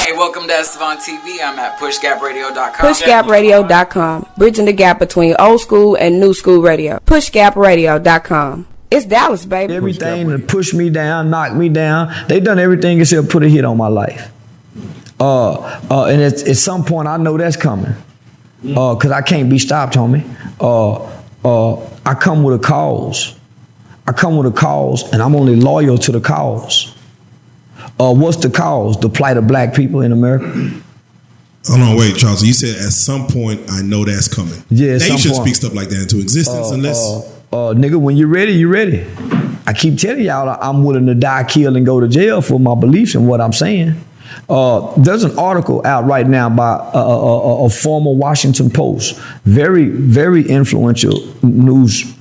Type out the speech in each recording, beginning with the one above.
Hey, welcome to Estevan TV. I'm at PushGapRadio.com. PushGapRadio.com. Bridging the gap between old school and new school radio. PushGapRadio.com. It's Dallas, baby. Everything to push me down, knock me down. They done everything except put a hit on my life. And at some point, I know that's coming. Because I can't be stopped, homie. I come with a cause. And I'm only loyal to the cause. What's the cause? The plight of black people in America. Hold on, wait, Charles. You said at some point I know that's coming. Yeah, now you should speak stuff like that into existence, unless. Nigga, when you're ready, you're ready. I keep telling y'all I'm willing to die, kill, and go to jail for my beliefs and what I'm saying. There's an article out right now by a former Washington Post, very, very influential news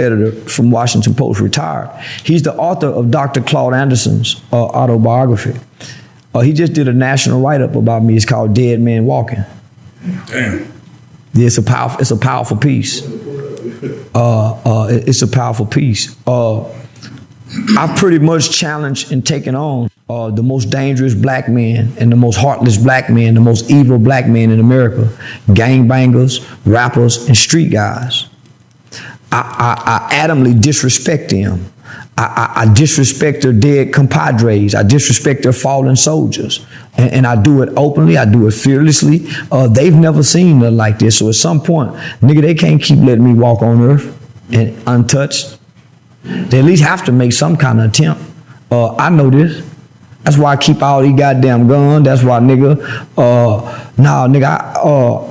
editor from Washington Post, retired. He's the author of Dr. Claude Anderson's autobiography. He just did a national write-up about me. It's called Dead Man Walking. Damn. Yeah, it's a powerful piece. It's a powerful piece. I've pretty much challenged and taken on the most dangerous black men and the most heartless black men, the most evil black men in America, gangbangers, rappers, and street guys. I adamantly disrespect them. I disrespect their dead compadres. I disrespect their fallen soldiers. And I do it openly. I do it fearlessly. They've never seen nothing like this. So at some point, nigga, they can't keep letting me walk on earth and untouched. They at least have to make some kind of attempt. I know this. That's why I keep all these goddamn guns. That's why, nigga,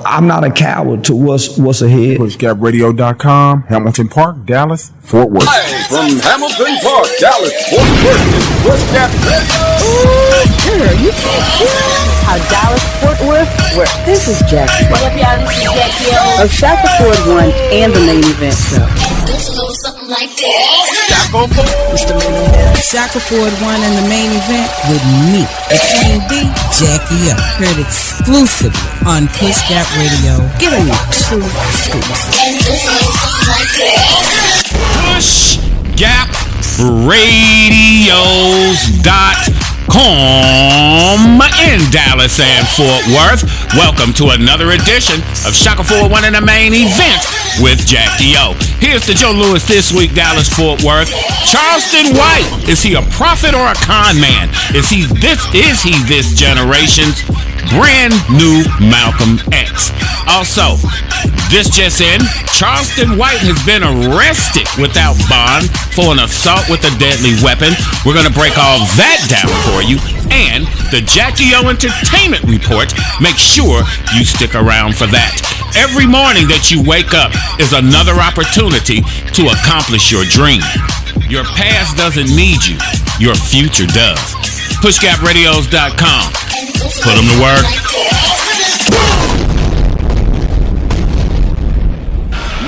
I'm not a coward to what's ahead. PushGapRadio.com, Hamilton Park, Dallas, Fort Worth. Live from Hamilton Park, Dallas, Fort Worth, is PushGapRadio. Ooh, you can't hear how Dallas, Fort Worth works. This is Jackie. What up, y'all? This is Jackie. Of Shaka Ford 1 and the main event show. Goes a little something like this. Shaka Ford 1 and the main event with me, the Queen B, Jackie up. Heard exclusively on Push Gap Radio. Giving you 2 scoops. And it goes a little something like this. PushGapRadios.com in Dallas and Fort Worth. Welcome to another edition of Shaka 4-1 in the main event with Jackie O. Here's to Joe Lewis this week, Dallas, Fort Worth. Charleston White, is he a prophet or a con man? Is he this generation's brand new Malcolm X? Also, this just in, Charleston White has been arrested without bond for an assault with a deadly weapon. We're going to break all that down for you. And the Jackie O Entertainment Report. Make sure you stick around for that. Every morning that you wake up is another opportunity to accomplish your dream. Your past doesn't need you. Your future does. PushGapRadios.com. Put them to work.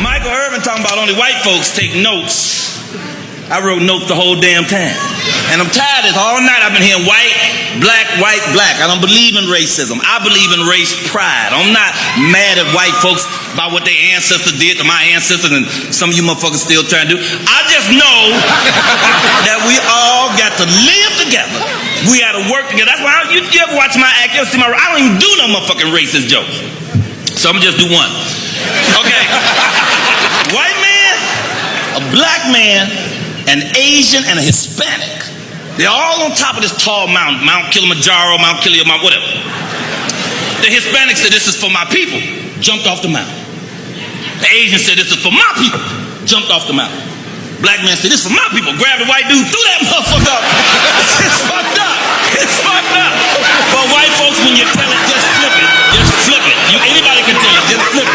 Michael Irvin talking about only white folks take notes. I wrote notes the whole damn time. And I'm tired of this. All night I've been hearing white, black, white, black. I don't believe in racism. I believe in race pride. I'm not mad at white folks about what their ancestors did to my ancestors and some of you motherfuckers still trying to do. I just know that we all got to live together. We got to work together. That's why you ever watch my act, you'll see I don't even do no motherfucking racist jokes. So I'm gonna just do one. Okay. White man, a black man, an Asian, and a Hispanic. They're all on top of this tall mountain, Mount Kilimanjaro, Mount whatever. The Hispanic said, this is for my people. Jumped off the mountain. The Asian said, this is for my people. Jumped off the mountain. Black man said, this is for my people. Grabbed the white dude, threw that motherfucker up. It's fucked up. It's fucked up. But white folks, when you tell it, just flip it. Just flip it. Anybody can tell it, just flip it.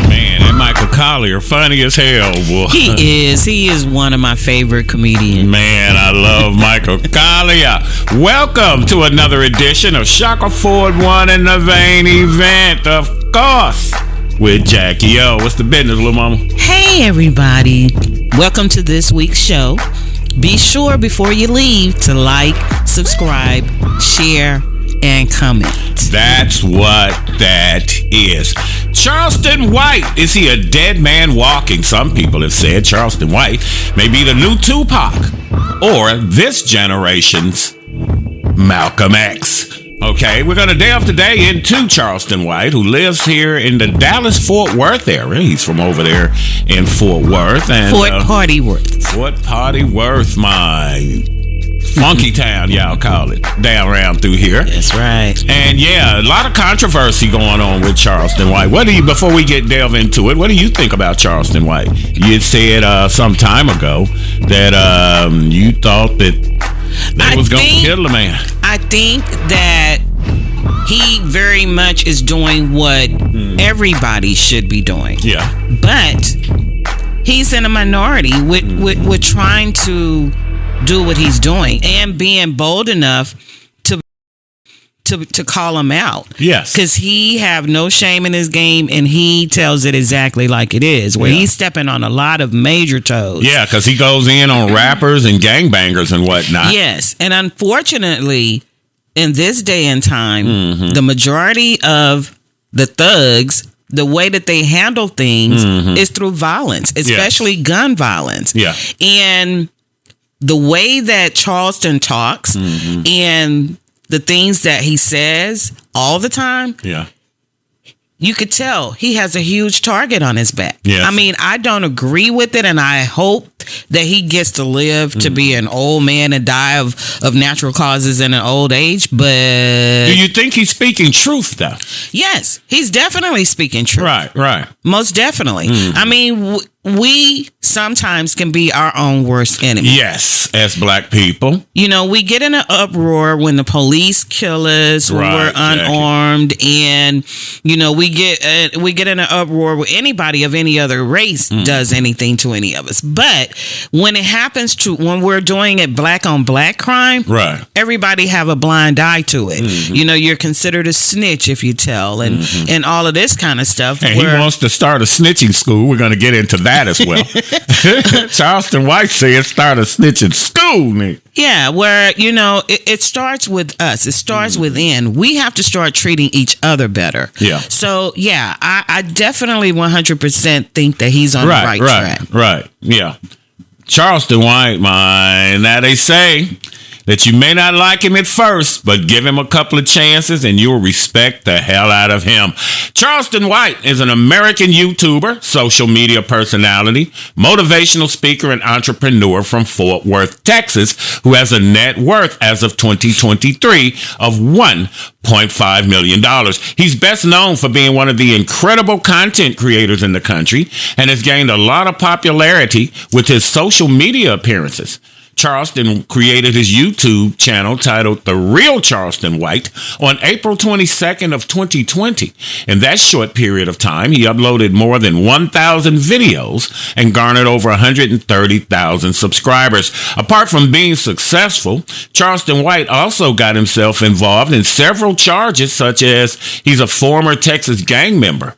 Man, that Michael Collier, funny as hell, boy. He is one of my favorite comedians. Man, I love Michael Collier. Welcome to another edition of Shaka Ford 1 in the main event, of course, with Jackie O. What's the business, little mama? Hey, everybody. Welcome to this week's show. Be sure before you leave to like, subscribe, share, and comment. That's what that is. Charleston White, is he a dead man walking? Some people have said Charleston White may be the new Tupac or this generation's Malcolm X. Okay, we're going to delve today into Charleston White, who lives here in the Dallas-Fort Worth area. He's from over there in Fort Worth. And, Fort Party Worth. Fort Party Worth, my funky town, y'all call it, down around through here. That's right. And yeah, a lot of controversy going on with Charleston White. Before we delve into it, what do you think about Charleston White? You had said some time ago that you thought that they was going to kill the man. I think that he very much is doing what everybody should be doing. Yeah. But he's in a minority with trying to do what he's doing and being bold enough to call him out. Yes. Because he have no shame in his game, and he tells it exactly like it is, where he's stepping on a lot of major toes. Yeah, because he goes in on rappers and gangbangers and whatnot. Yes. And unfortunately, in this day and time, the majority of the thugs, the way that they handle things is through violence, especially gun violence. Yeah. And the way that Charleston talks and the things that he says all the time, you could tell he has a huge target on his back. Yes. I mean, I don't agree with it, and I hope that he gets to live to be an old man and die of natural causes in an old age. But do you think he's speaking truth, though? Yes, he's definitely speaking truth. Right. Most definitely. I mean, we sometimes can be our own worst enemy. Yes, as black people. You know, we get in an uproar when the police kill us, when we're unarmed, and you know, we get in an uproar when anybody of any other race does anything to any of us. But when it happens when we're doing it black on black crime, everybody have a blind eye to it. You know, you're considered a snitch if you tell, and all of this kind of stuff. And he wants to start a snitching school. We're going to get into that as well. Charleston White said start a snitching school, Nick. Yeah, where, you know, it starts with us. It starts within. We have to start treating each other better. Yeah. So, yeah, I definitely 100% think that he's on the right track. Right. Yeah. Charleston White, now they say that you may not like him at first, but give him a couple of chances and you'll respect the hell out of him. Charleston White is an American YouTuber, social media personality, motivational speaker, and entrepreneur from Fort Worth, Texas, who has a net worth as of 2023 of $1.5 million. He's best known for being one of the incredible content creators in the country and has gained a lot of popularity with his social media appearances. Charleston created his YouTube channel titled The Real Charleston White on April 22nd of 2020. In that short period of time, he uploaded more than 1,000 videos and garnered over 130,000 subscribers. Apart from being successful, Charleston White also got himself involved in several charges, such as he's a former Texas gang member.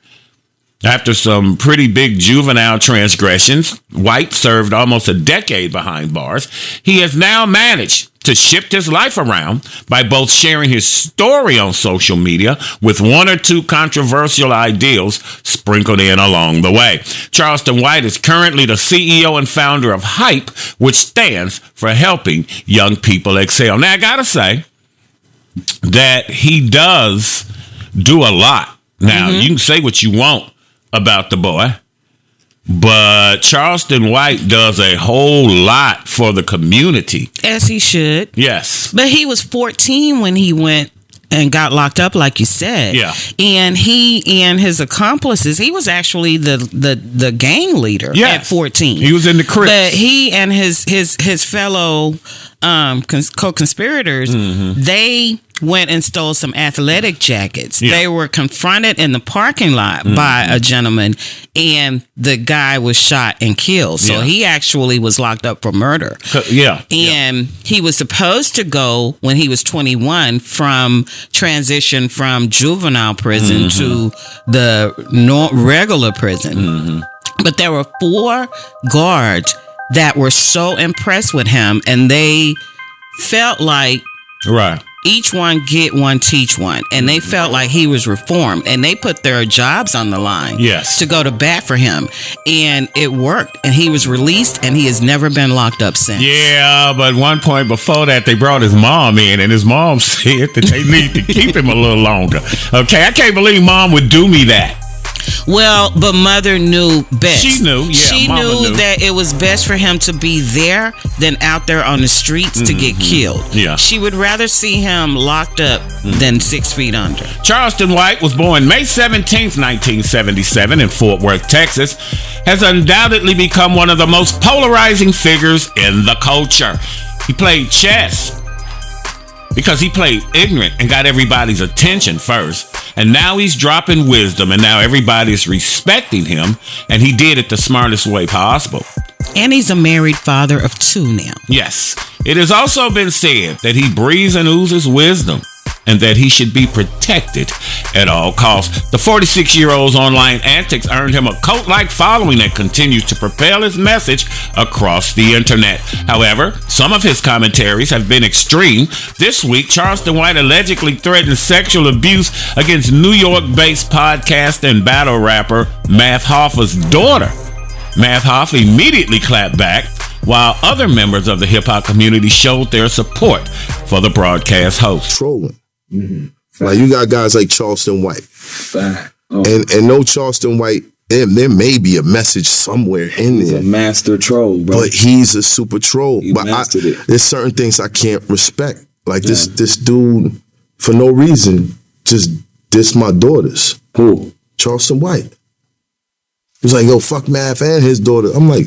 After some pretty big juvenile transgressions, White served almost a decade behind bars. He has now managed to shift his life around by both sharing his story on social media with one or two controversial ideals sprinkled in along the way. Charleston White is currently the CEO and founder of Hype, which stands for Helping Young People Excel. Now, I gotta say that he does do a lot. Now, you can say what you want about the boy, but Charleston White does a whole lot for the community. As he should. Yes. But he was 14 when he went and got locked up, like you said. Yeah. And he and his accomplices, he was actually the gang leader at 14. He was in the Crips. But he and his fellow co-conspirators, they went and stole some athletic jackets. Yeah. They were confronted in the parking lot by a gentleman, and the guy was shot and killed. So he actually was locked up for murder. And he was supposed to go when he was 21 transition from juvenile prison to the regular prison. But there were 4 guards that were so impressed with him, and they felt like each one get one, teach one. And they felt like he was reformed. And they put their jobs on the line to go to bat for him. And it worked. And he was released, and he has never been locked up since. Yeah, but one point before that, they brought his mom in, and his mom said that they need to keep him a little longer. Okay, I can't believe mom would do me that. Well, but mother knew best. She knew, yeah. She knew that it was best for him to be there than out there on the streets to get killed. Yeah. She would rather see him locked up than 6 feet under. Charleston White was born May 17th, 1977 in Fort Worth, Texas, has undoubtedly become one of the most polarizing figures in the culture. He played chess because he played ignorant and got everybody's attention first. And now he's dropping wisdom, and now everybody's respecting him, and he did it the smartest way possible. And he's a married father of 2 now. Yes. It has also been said that he breathes and oozes wisdom, and that he should be protected at all costs. The 46-year-old's online antics earned him a cult-like following that continues to propel his message across the internet. However, some of his commentaries have been extreme. This week, Charleston White allegedly threatened sexual abuse against New York-based podcast and battle rapper Math Hoffa's daughter. Math Hoffa immediately clapped back, while other members of the hip-hop community showed their support for the broadcast host. Trolling. Like, you got guys like Charleston White. And no Charleston White, there may be a message somewhere in there. He's a master troll, bro. But he's a super troll. He mastered it. There's certain things I can't respect. Like this dude, for no reason, just diss my daughters. Who? Charleston White. He was like, yo, fuck Math and his daughter. I'm like,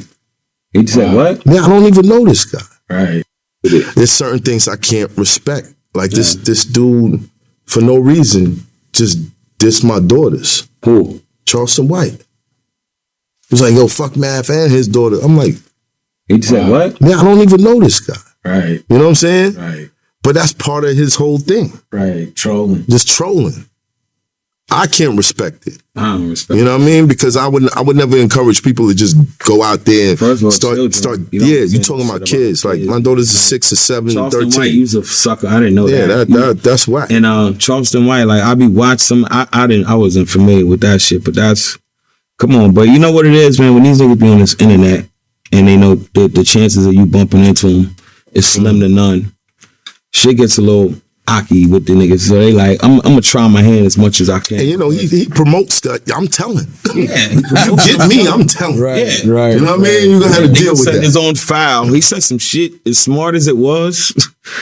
he said what? Man, I don't even know this guy. Right. There's certain things I can't respect. Like this dude, for no reason, just diss my daughters. Who? Charleston White. He was like, yo, fuck Math and his daughter. I'm like, he said what? Man, I don't even know this guy. Right. You know what I'm saying? Right. But that's part of his whole thing. Right. Trolling. Just trolling. I can't respect it. I don't respect You know what I mean? Because I would never encourage people to just go out there and First of all, start. You're talking about kids. Like my daughters are 6 or 7 and Charleston 13. White, he was a sucker. I didn't know that. Yeah, that's whack. And Charleston White, like I be watching some. I wasn't familiar with that shit, but that's come on. But you know what it is, man. When these niggas be on this internet and they know the chances of you bumping into them is slim to none, shit gets a little hockey with the niggas, so they like, I'm gonna try my hand as much as I can. And you know, he promotes that. I'm telling. Yeah, you get me, I'm telling. Right, yeah. Right. You know what I mean? You're gonna have to deal with that. His own file. He said some shit as smart as it was.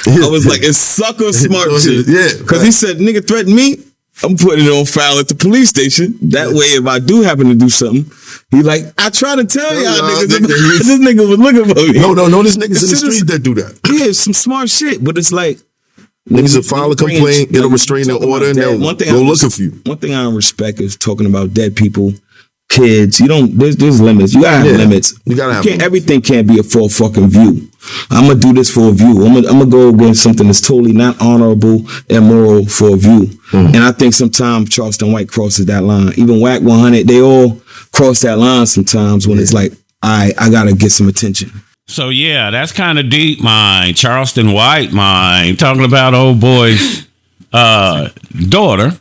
I was like, it's sucker smart shit. Yeah, because he said, "Nigga threatened me. I'm putting it on file at the police station. That way, if I do happen to do something, he like, I try to tell y'all niggas. This nigga was looking for me. No, this niggas in the street that do that. Yeah, it's some smart shit, but it's like. Niggas will file a complaint, get a restraining order, and they'll go looking for you. One thing I don't respect is talking about dead people, kids. You don't. There's limits. You gotta have limits. You gotta have. Everything can't be for a fucking view. I'm gonna do this for a view. I'm gonna go against something that's totally not honorable and moral for a view. And I think sometimes Charleston White crosses that line. Even Whack 100, they all cross that line sometimes when it's like, I gotta get some attention. So, yeah, that's kind of deep, mine. Charleston White, mine. Talking about old boy's daughter.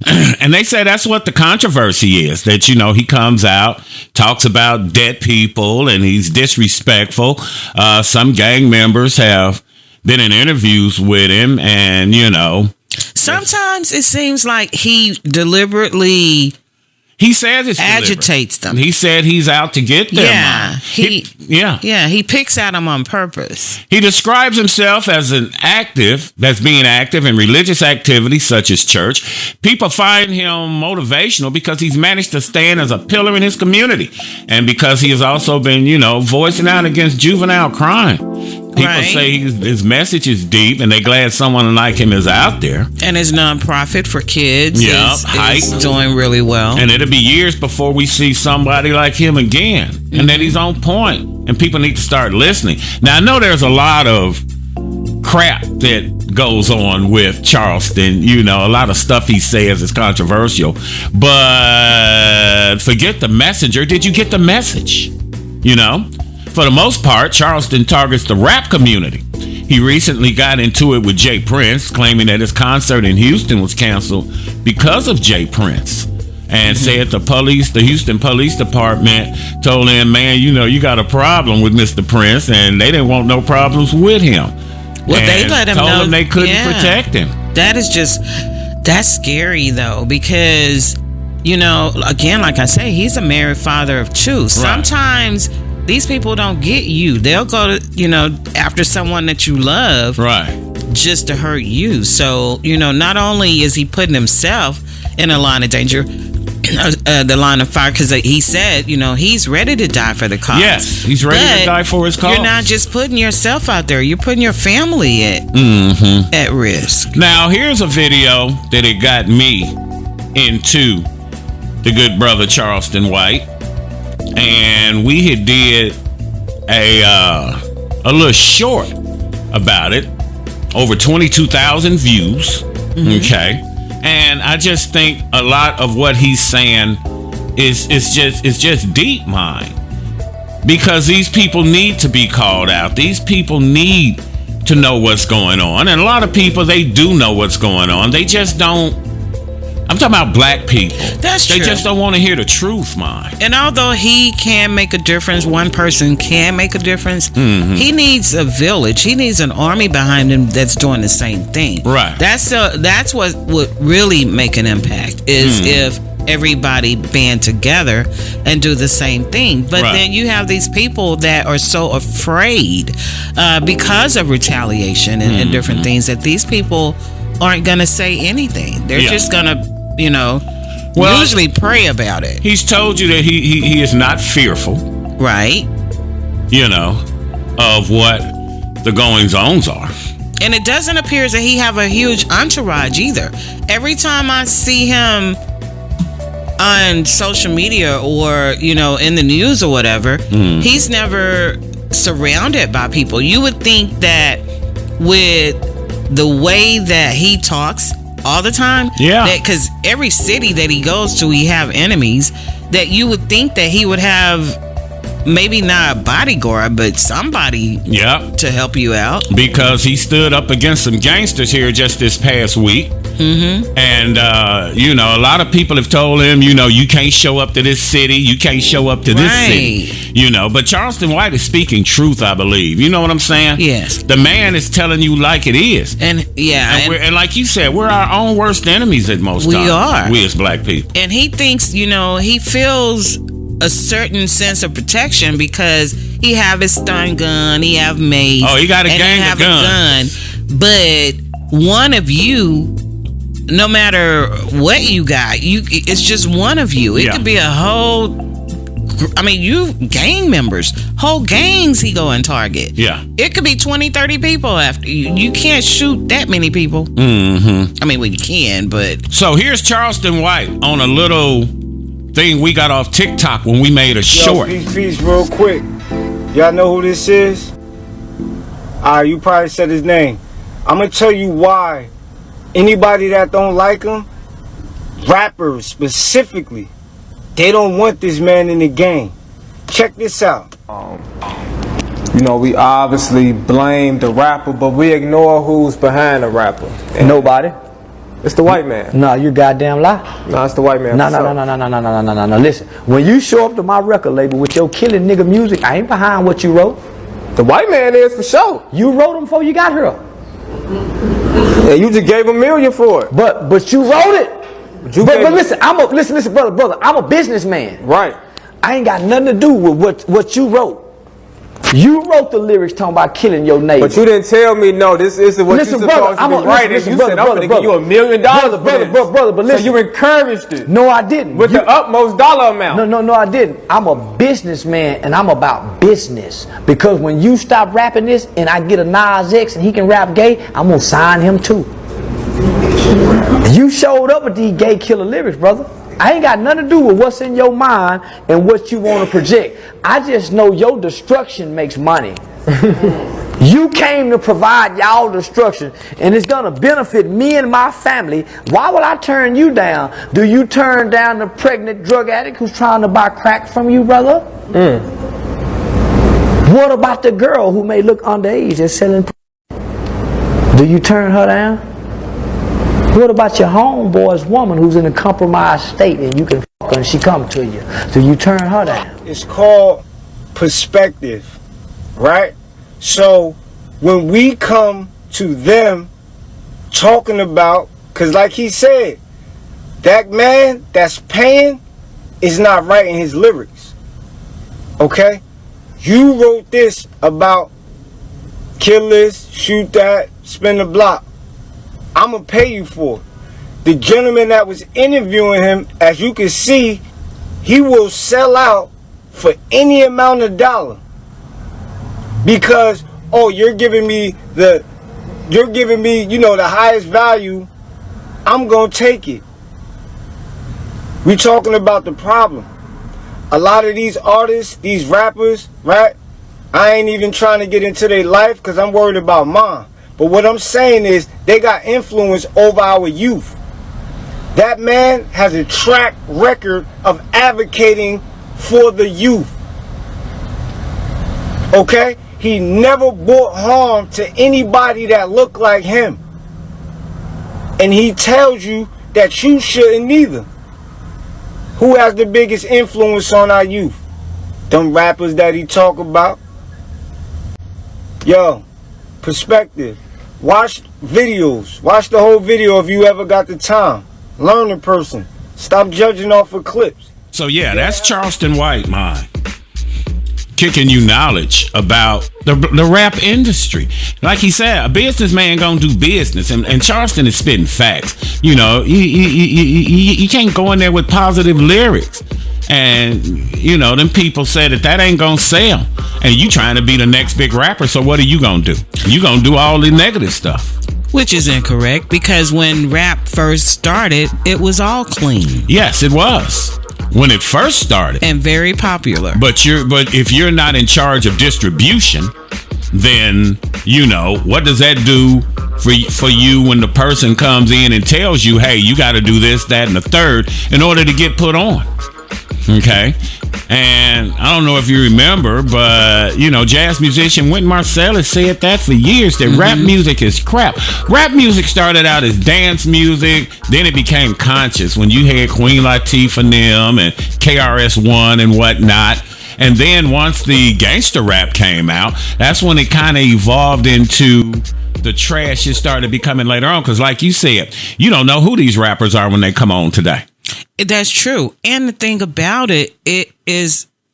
And they say that's what the controversy is. That, you know, he comes out, talks about dead people, and he's disrespectful. Some gang members have been in interviews with him, and, you know. Sometimes it seems like he deliberately... He says it's agitates them. He said he's out to get them. Yeah, he picks at them on purpose. He describes himself as being active in religious activities such as church. People find him motivational because he's managed to stand as a pillar in his community, and because he has also been, you know, voicing out against juvenile crime. People say his message is deep, and they're glad someone like him is out there. And his nonprofit for kids is doing really well. And it'll be years before we see somebody like him again. Mm-hmm. And that he's on point, and people need to start listening. Now, I know there's a lot of crap that goes on with Charleston. You know, a lot of stuff he says is controversial. But forget the messenger. Did you get the message? You know? For the most part, Charleston targets the rap community. He recently got into it with Jay Prince, claiming that his concert in Houston was canceled because of Jay Prince. And said the Houston Police Department told him, man, you got a problem with Mr. Prince, and they didn't want no problems with him. Well, they let him know. Told him they couldn't protect him. That's scary, though, because, again, like I say, he's a married father of two. Right. Sometimes these people don't get you. They'll go to, after someone that you love. Right. Just to hurt you. So, not only is he putting himself in a line of danger, the line of fire, because he said, he's ready to die for the cause. Yes, he's ready to die for his cause. You're not just putting yourself out there; you're putting your family at risk. Now, here's a video that it got me into the good brother Charleston White, and we had did a little short about it, over 22,000 views. Okay. And I just think a lot of what he's saying is just deep, mind. Because these people need to be called out. These people need to know what's going on. And a lot of people, they do know what's going on. They just don't. I'm talking about black people. That's true. They just don't want to hear the truth, mind. And although he can make a difference, one person can make a difference, he needs a village. He needs an army behind him that's doing the same thing. Right. That's what would really make an impact, is if everybody band together and do the same thing. But then you have these people that are so afraid because of retaliation and different things, that these people aren't going to say anything. They're just going to, usually pray about it. He's told you that he is not fearful. Right. Of what the goings-ons are. And it doesn't appear that he have a huge entourage either. Every time I see him on social media or, in the news or whatever, he's never surrounded by people. You would think that with the way that he talks all the time, because every city that he goes to, he have enemies, that you would think that he would have maybe not a bodyguard, but somebody to help you out. Because he stood up against some gangsters here just this past week. And a lot of people have told him, you can't show up to this city, you can't show up to this city, but Charleston White is speaking truth, I believe. You know what I'm saying? Yes. The man is telling you like it is. And and like you said, we're our own worst enemies at most times. We are. We as black people. And he thinks, he feels a certain sense of protection because he have his stun gun, he have mace. Oh, he got a gang of guns. But one of you, no matter what you got, it's just one of you. It could be a whole, you gang members, whole gangs he go and target. Yeah. It could be 20, 30 people after you. You can't shoot that many people. Well, you can, but. So here's Charleston White on a little thing we got off TikTok when we made a short. Peace, real quick. Y'all know who this is? You probably said his name. I'm gonna tell you why. Anybody that don't like him, rappers specifically, they don't want this man in the game. Check this out. We obviously blame the rapper, but we ignore who's behind the rapper. Nobody. It's the white man. No, you goddamn lie. No, it's the white man. No. Listen, when you show up to my record label with your killing nigga music, I ain't behind what you wrote. The white man is for sure. You wrote them before you got here. And you just gave $1 million for it. But you wrote it. But listen, listen, brother. I'm a businessman. Right. I ain't got nothing to do with what you wrote. You wrote the lyrics talking about killing your neighbor. But you didn't tell me, no, this isn't what you're supposed to be writing. You said, I'm going to give you $1 million brother, but listen. So you encouraged it. No, I didn't. With the utmost dollar amount. No, I didn't. I'm a businessman, and I'm about business. Because when you stop rapping this, and I get a Nas X, and he can rap gay, I'm going to sign him too. You showed up with these gay killer lyrics, brother. I ain't got nothing to do with what's in your mind and what you want to project. I just know your destruction makes money. You came to provide y'all destruction, and it's going to benefit me and my family. Why would I turn you down? Do you turn down the pregnant drug addict who's trying to buy crack from you, brother? What about the girl who may look underage and selling? Do you turn her down? What about your homeboy's woman who's in a compromised state and you can fuck her and she come to you? Do you turn her down? It's called perspective, right? So when we come to them talking about, because like he said, that man that's paying is not writing his lyrics. Okay? You wrote this about kill this, shoot that, spin the block. I'm going to pay you for it. The gentleman that was interviewing him, as you can see, he will sell out for any amount of dollar. Because, oh, you're giving me, the highest value, I'm going to take it. We talking about the problem. A lot of these artists, these rappers, right? I ain't even trying to get into their life because I'm worried about mine. But what I'm saying is they got influence over our youth. That man has a track record of advocating for the youth. Okay? He never brought harm to anybody that looked like him. And he tells you that you shouldn't either. Who has the biggest influence on our youth? Them rappers that he talk about. Yo, perspective. Watch videos. Watch the whole video if you ever got the time. Learn the person. Stop judging off of clips. So yeah, that's Charleston White, man. Kicking you knowledge about the rap industry. Like he said, a businessman gonna do business, and Charleston is spitting facts. You know, you can't go in there with positive lyrics. And, you know, them people said that ain't gonna sell. And you trying to be the next big rapper, so what are you gonna do? You gonna do all the negative stuff. Which is incorrect, because when rap first started, it was all clean. Yes, it was. When it first started. And very popular. But if you're not in charge of distribution, then, you know, what does that do for you when the person comes in and tells you, hey, you got to do this, that, and the third in order to get put on? Okay. And I don't know if you remember, but, you know, jazz musician Wynton Marsalis said that for years, that rap music is crap. Rap music started out as dance music, then it became conscious when you had Queen Latifah and them and KRS-One and whatnot. And then once the gangster rap came out, that's when it kind of evolved into the trash it started becoming later on. Because like you said, you don't know who these rappers are when they come on today. That's true. And the thing about it,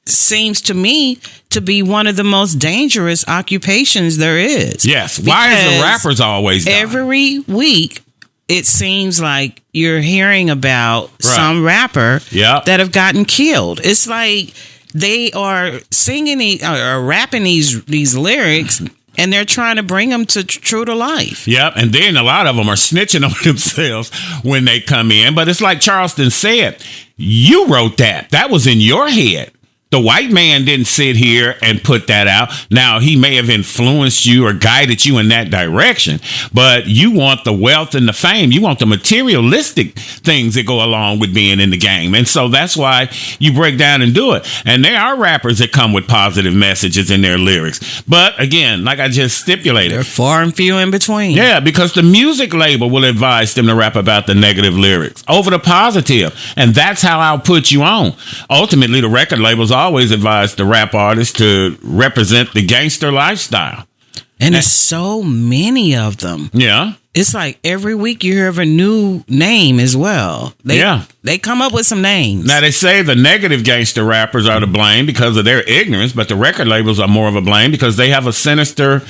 seems to me to be one of the most dangerous occupations there is. Yes. Why is the rappers always dying? Every week, it seems like you're hearing about some rapper that have gotten killed. It's like they are singing or rapping these lyrics, and they're trying to bring them to true to life. Yep, and then a lot of them are snitching on themselves when they come in. But it's like Charleston said, you wrote that. That was in your head. The white man didn't sit here and put that out. Now, he may have influenced you or guided you in that direction, but you want the wealth and the fame. You want the materialistic things that go along with being in the game. And so that's why you break down and do it. And there are rappers that come with positive messages in their lyrics. But again, like I just stipulated, they're far and few in between. Yeah, because the music label will advise them to rap about the negative lyrics over the positive. And that's how I'll put you on. Ultimately, the record labels always advise the rap artists to represent the gangster lifestyle. And there's so many of them. Yeah. It's like every week you hear of a new name as well. They come up with some names. Now, they say the negative gangster rappers are to blame because of their ignorance, but the record labels are more of a blame because they have a sinister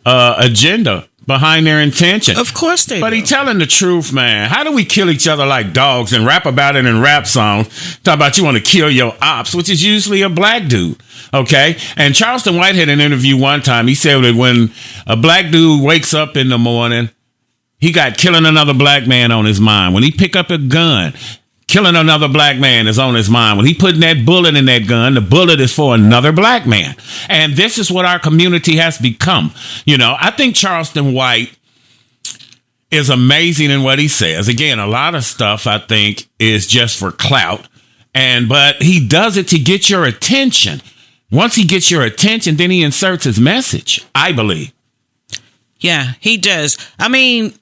agenda behind their intention. Of course they do. But he telling the truth, man. How do we kill each other like dogs and rap about it in rap songs? Talk about you want to kill your ops, which is usually a black dude. Okay? And Charleston White had an interview one time. He said that when a black dude wakes up in the morning, he got killing another black man on his mind. When he pick up a gun, killing another black man is on his mind. When he putting that bullet in that gun, the bullet is for another black man. And this is what our community has become. You know, I think Charleston White is amazing in what he says. Again, a lot of stuff I think is just for clout. But he does it to get your attention. Once he gets your attention, then he inserts his message, I believe. Yeah, he does. I mean,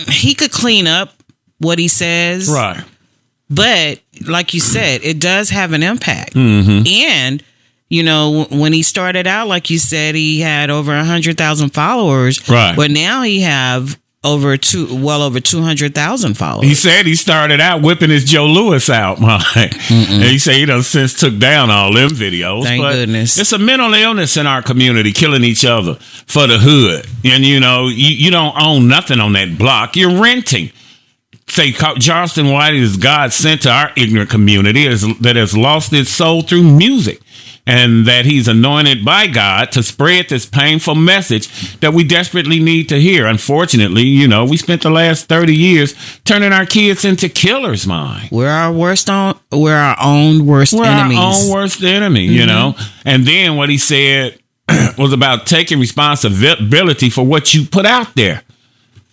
he could clean up what he says. Right. But like you said, it does have an impact. Mm-hmm. And, you know, when he started out, like you said, he had over 100,000 followers. Right. But now he have over 200,000 followers. He said he started out whipping his Joe Louis out, Mike. And he said he done since took down all them videos. Thank goodness. It's a mental illness in our community, killing each other for the hood. And, you know, you don't own nothing on that block. You're renting. Say Charleston White is God sent to our ignorant community that has lost its soul through music, and that he's anointed by God to spread this painful message that we desperately need to hear. Unfortunately, you know, we spent the last 30 years turning our kids into killers, Mike. We're our own worst enemies. We're our own worst enemy, you know. And then what he said was about taking responsibility for what you put out there.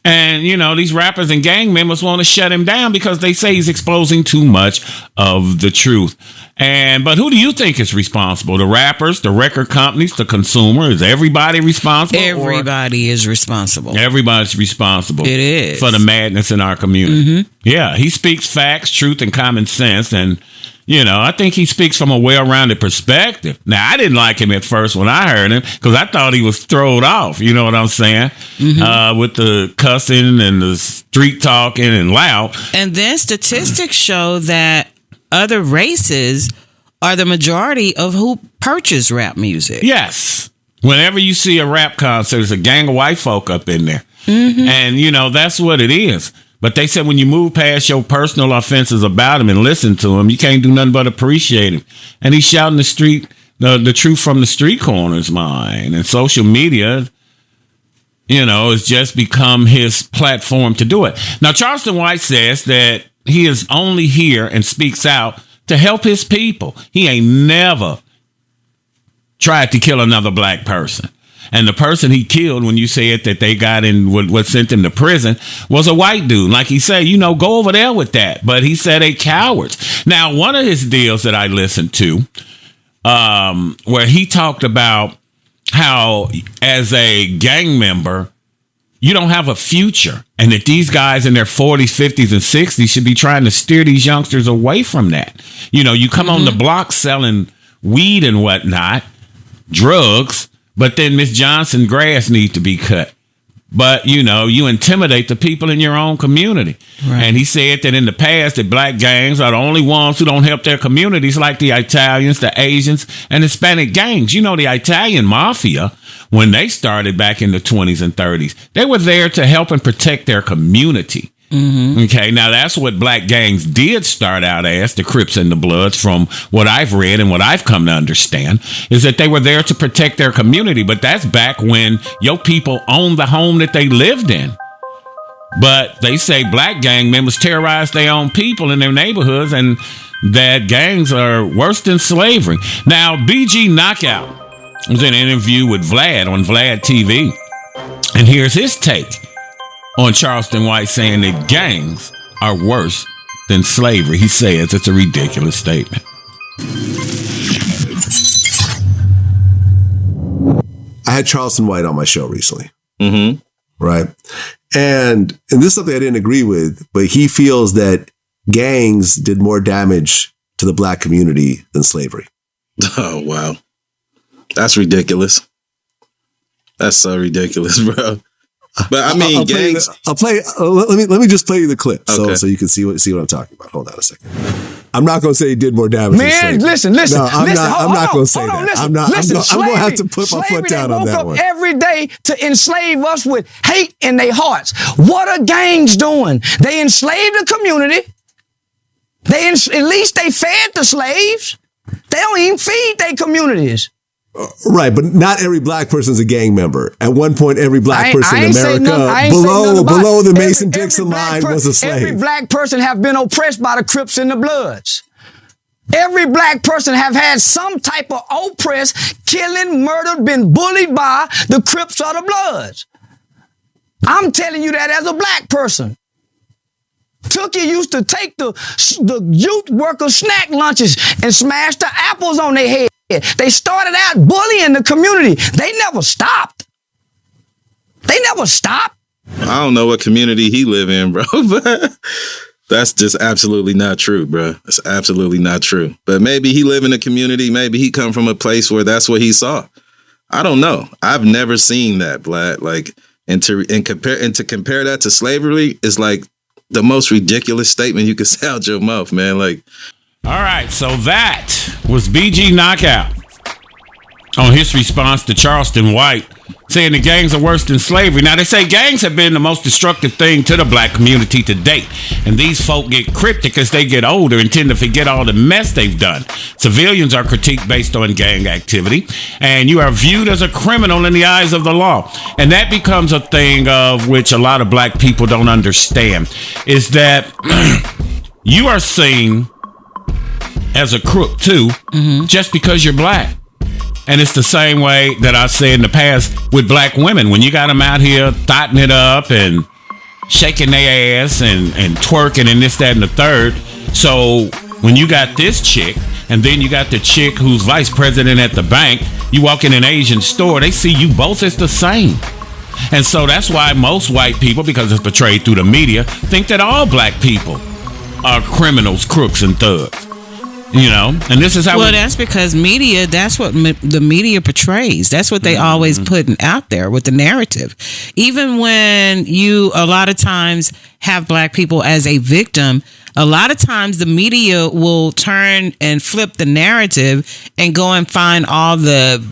And, you know, these rappers and gang members want to shut him down because they say he's exposing too much of the truth. But who do you think is responsible? The rappers, the record companies, the consumer? Is everybody responsible? Everybody is responsible. Everybody's responsible. It is. For the madness in our community. Yeah, he speaks facts, truth, and common sense. And, you know, I think he speaks from a well-rounded perspective. Now, I didn't like him at first when I heard him because I thought he was thrown off. You know what I'm saying? With the cussing and the street talking and loud. And then statistics show that other races are the majority of who purchase rap music. Yes. Whenever you see a rap concert, there's a gang of white folk up in there. And, you know, that's what it is. But they said when you move past your personal offenses about him and listen to him, you can't do nothing but appreciate him. And he's shouting the truth from the street corners, mine. And social media, you know, has just become his platform to do it. Now, Charleston White says that he is only here and speaks out to help his people. He ain't never tried to kill another black person. And the person he killed, when you said that they got in what sent him to prison, was a white dude. Like he said, you know, go over there with that. But he said they cowards. Now, one of his deals that I listened to, where he talked about how as a gang member, you don't have a future. And that these guys in their 40s, 50s, and 60s should be trying to steer these youngsters away from that. You know, you come on the block selling weed and whatnot, drugs, but then Miss Johnson grass needs to be cut. But, you know, you intimidate the people in your own community. Right. And he said that in the past that black gangs are the only ones who don't help their communities, like the Italians, the Asians, and Hispanic gangs. You know, the Italian mafia, when they started back in the 20s and 30s, they were there to help and protect their community. Okay, now that's what black gangs did start out as, the Crips and the Bloods, from what I've read and what I've come to understand, is that they were there to protect their community. But that's back when your people owned the home that they lived in. But they say black gang members terrorize their own people in their neighborhoods, and that gangs are worse than slavery. Now, BG Knockout was in an interview with Vlad on Vlad TV, and here's his take on Charleston White saying that gangs are worse than slavery. He says it's a ridiculous statement. I had Charleston White on my show recently. Right. And this is something I didn't agree with, but he feels that gangs did more damage to the black community than slavery. Oh, wow. That's ridiculous. That's so ridiculous, bro. But I mean, gangs. Let me just play you the clip, Okay. so you can see what I'm talking about. Hold on a second. I'm not going to say he did more damage. Man, listen. No, I'm not going to say that. Listen, I'm going to have to put my foot down on that one. They woke up every day to enslave us with hate in their hearts. What are gangs doing? They enslaved the community. At least they fed the slaves. They don't even feed their communities. Right, but not every black person is a gang member. At one point, every black person in America below the Mason-Dixon line was a slave. Every black person have been oppressed by the Crips and the Bloods. Every black person have had some type of oppress, killing, murdered, been bullied by the Crips or the Bloods. I'm telling you that as a black person. Tookie used to take the youth workers' snack lunches and smash the apples on their head. They started out bullying the community. They never stopped. They never stop. I don't know what community he live in, bro, but that's just absolutely not true, bro. It's absolutely not true. But maybe he live in a community. Maybe he come from a place where that's what he saw. I don't know. I've never seen that, Vlad. Like, and to compare that to slavery is like the most ridiculous statement you could say out your mouth, man. Like, all right, so that was BG Knockout on his response to Charleston White, saying the gangs are worse than slavery. Now, they say gangs have been the most destructive thing to the black community to date. And these folk get cryptic as they get older and tend to forget all the mess they've done. Civilians are critiqued based on gang activity. And you are viewed as a criminal in the eyes of the law. And that becomes a thing of which a lot of black people don't understand, is that you are seen as a crook, too, just because you're black. And it's the same way that I said in the past with black women. When you got them out here thotting it up and shaking their ass and twerking and this, that, and the third. So when you got this chick and then you got the chick who's vice president at the bank, you walk in an Asian store, they see you both as the same. And so that's why most white people, because it's portrayed through the media, think that all black people are criminals, crooks, and thugs. You know, and this is how. Well, that's because media. That's what the media portrays. That's what they always putting out there with the narrative. Even when you a lot of times have black people as a victim, a lot of times the media will turn and flip the narrative and go and find all the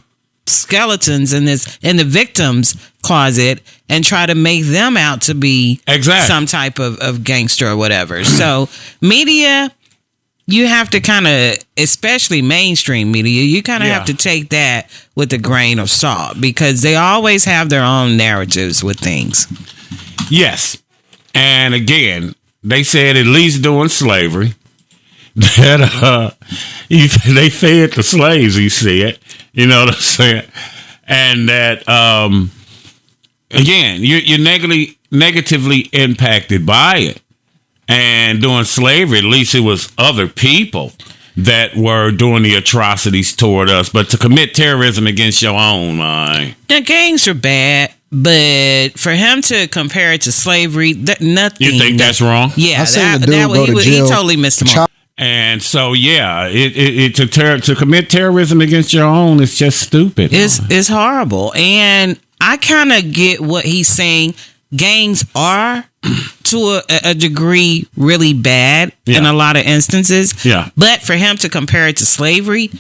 skeletons in the victim's closet and try to make them out to be some type of gangster or whatever. So media. You have to kind of, especially mainstream media, you kind of have to take that with a grain of salt because they always have their own narratives with things. Yes. And again, they said at least during slavery that they fed the slaves, he said. You know what I'm saying? And that, again, you're negatively impacted by it. And during slavery, at least it was other people that were doing the atrocities toward us. But to commit terrorism against your own, man. The gangs are bad, but for him to compare it to slavery, nothing. You think that's wrong? Yeah, he totally missed the mark. And so, yeah, to commit terrorism against your own is just stupid. It's horrible. And I kind of get what he's saying. Gangs are to a degree really bad in a lot of instances. Yeah. But for him to compare it to slavery,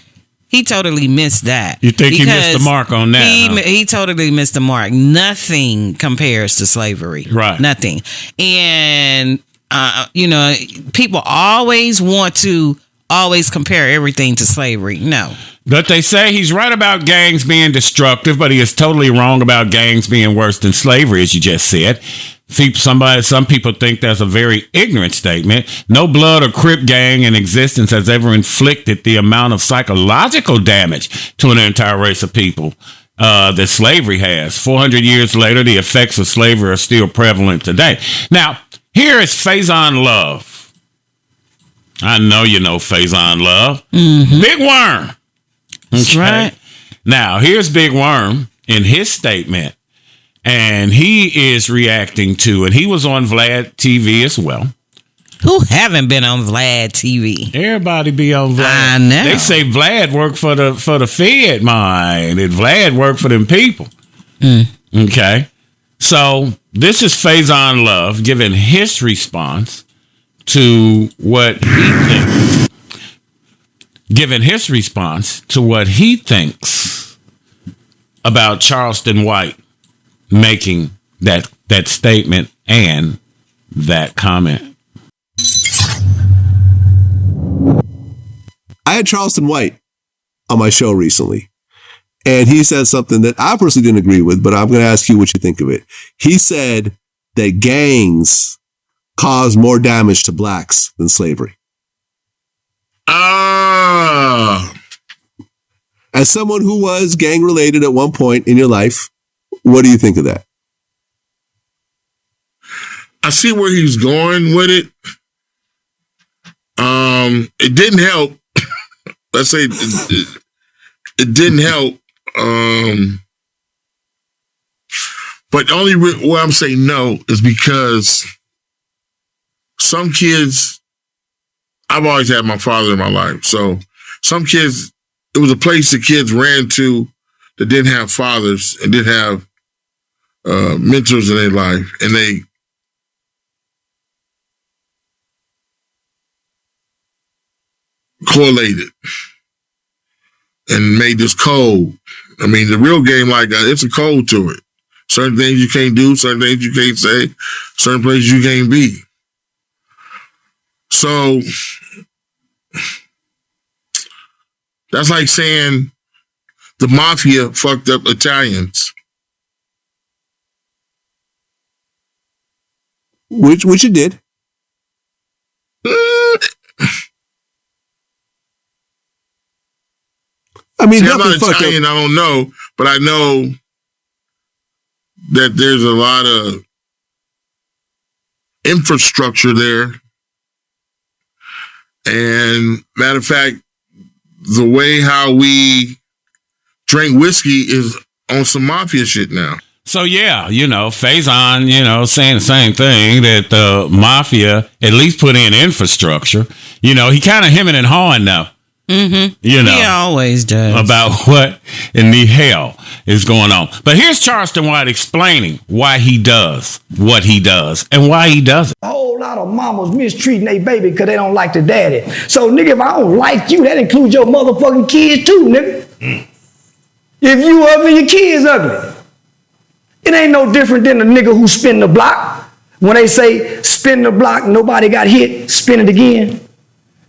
he totally missed that. You think he missed the mark on that? He totally missed the mark. Nothing compares to slavery. Right. Nothing. And, people always want to compare everything to slavery. No. But they say he's right about gangs being destructive, but he is totally wrong about gangs being worse than slavery, as you just said. Some people think that's a very ignorant statement. No blood or Crip gang in existence has ever inflicted the amount of psychological damage to an entire race of people that slavery has. 400 years later, the effects of slavery are still prevalent today. Now, here is Faison Love. I know you know Faison Love. Mm-hmm. Big Worm. That's right. Now, here's Big Worm in his statement, and he is reacting to, and he was on Vlad TV as well. Who haven't been on Vlad TV? Everybody be on Vlad. I know. They say Vlad worked for the Fed, man, and Vlad worked for them people. Okay. So this is Faison Love giving his response to what he thinks. Giving his response to what he thinks about Charleston White making that statement and that comment. I had Charleston White on my show recently, and he said something that I personally didn't agree with, but I'm going to ask you what you think of it. He said that gangs cause more damage to blacks than slavery. As someone who was gang related at one point in your life, what do you think of that? I see where he's going with it. It didn't help. Let's say it didn't help. But the only why I'm saying no is because some kids, I've always had my father in my life. So some kids, it was a place the kids ran to that didn't have fathers and didn't have mentors in their life. And they correlated and made this code. I mean, the real game like that, it's a code to it. Certain things you can't do, certain things you can't say, certain places you can't be. So that's like saying the mafia fucked up Italians. Which it did. I mean, I'm not Italian, I don't know, but I know that there's a lot of infrastructure there. And matter of fact, the way how we drink whiskey is on some mafia shit now. So yeah, Faison, saying the same thing, that the mafia at least put in infrastructure. He kind of hemming and hawing now. Mm-hmm. He always does. About what in the hell is going on. But here's Charleston White explaining why he does what he does and why he does it. A whole lot of mamas mistreating their baby because they don't like the daddy. So, nigga, if I don't like you, that includes your motherfucking kids too, nigga. If you ugly, your kids ugly. It ain't no different than the nigga who spin the block. When they say spin the block, nobody got hit, spin it again.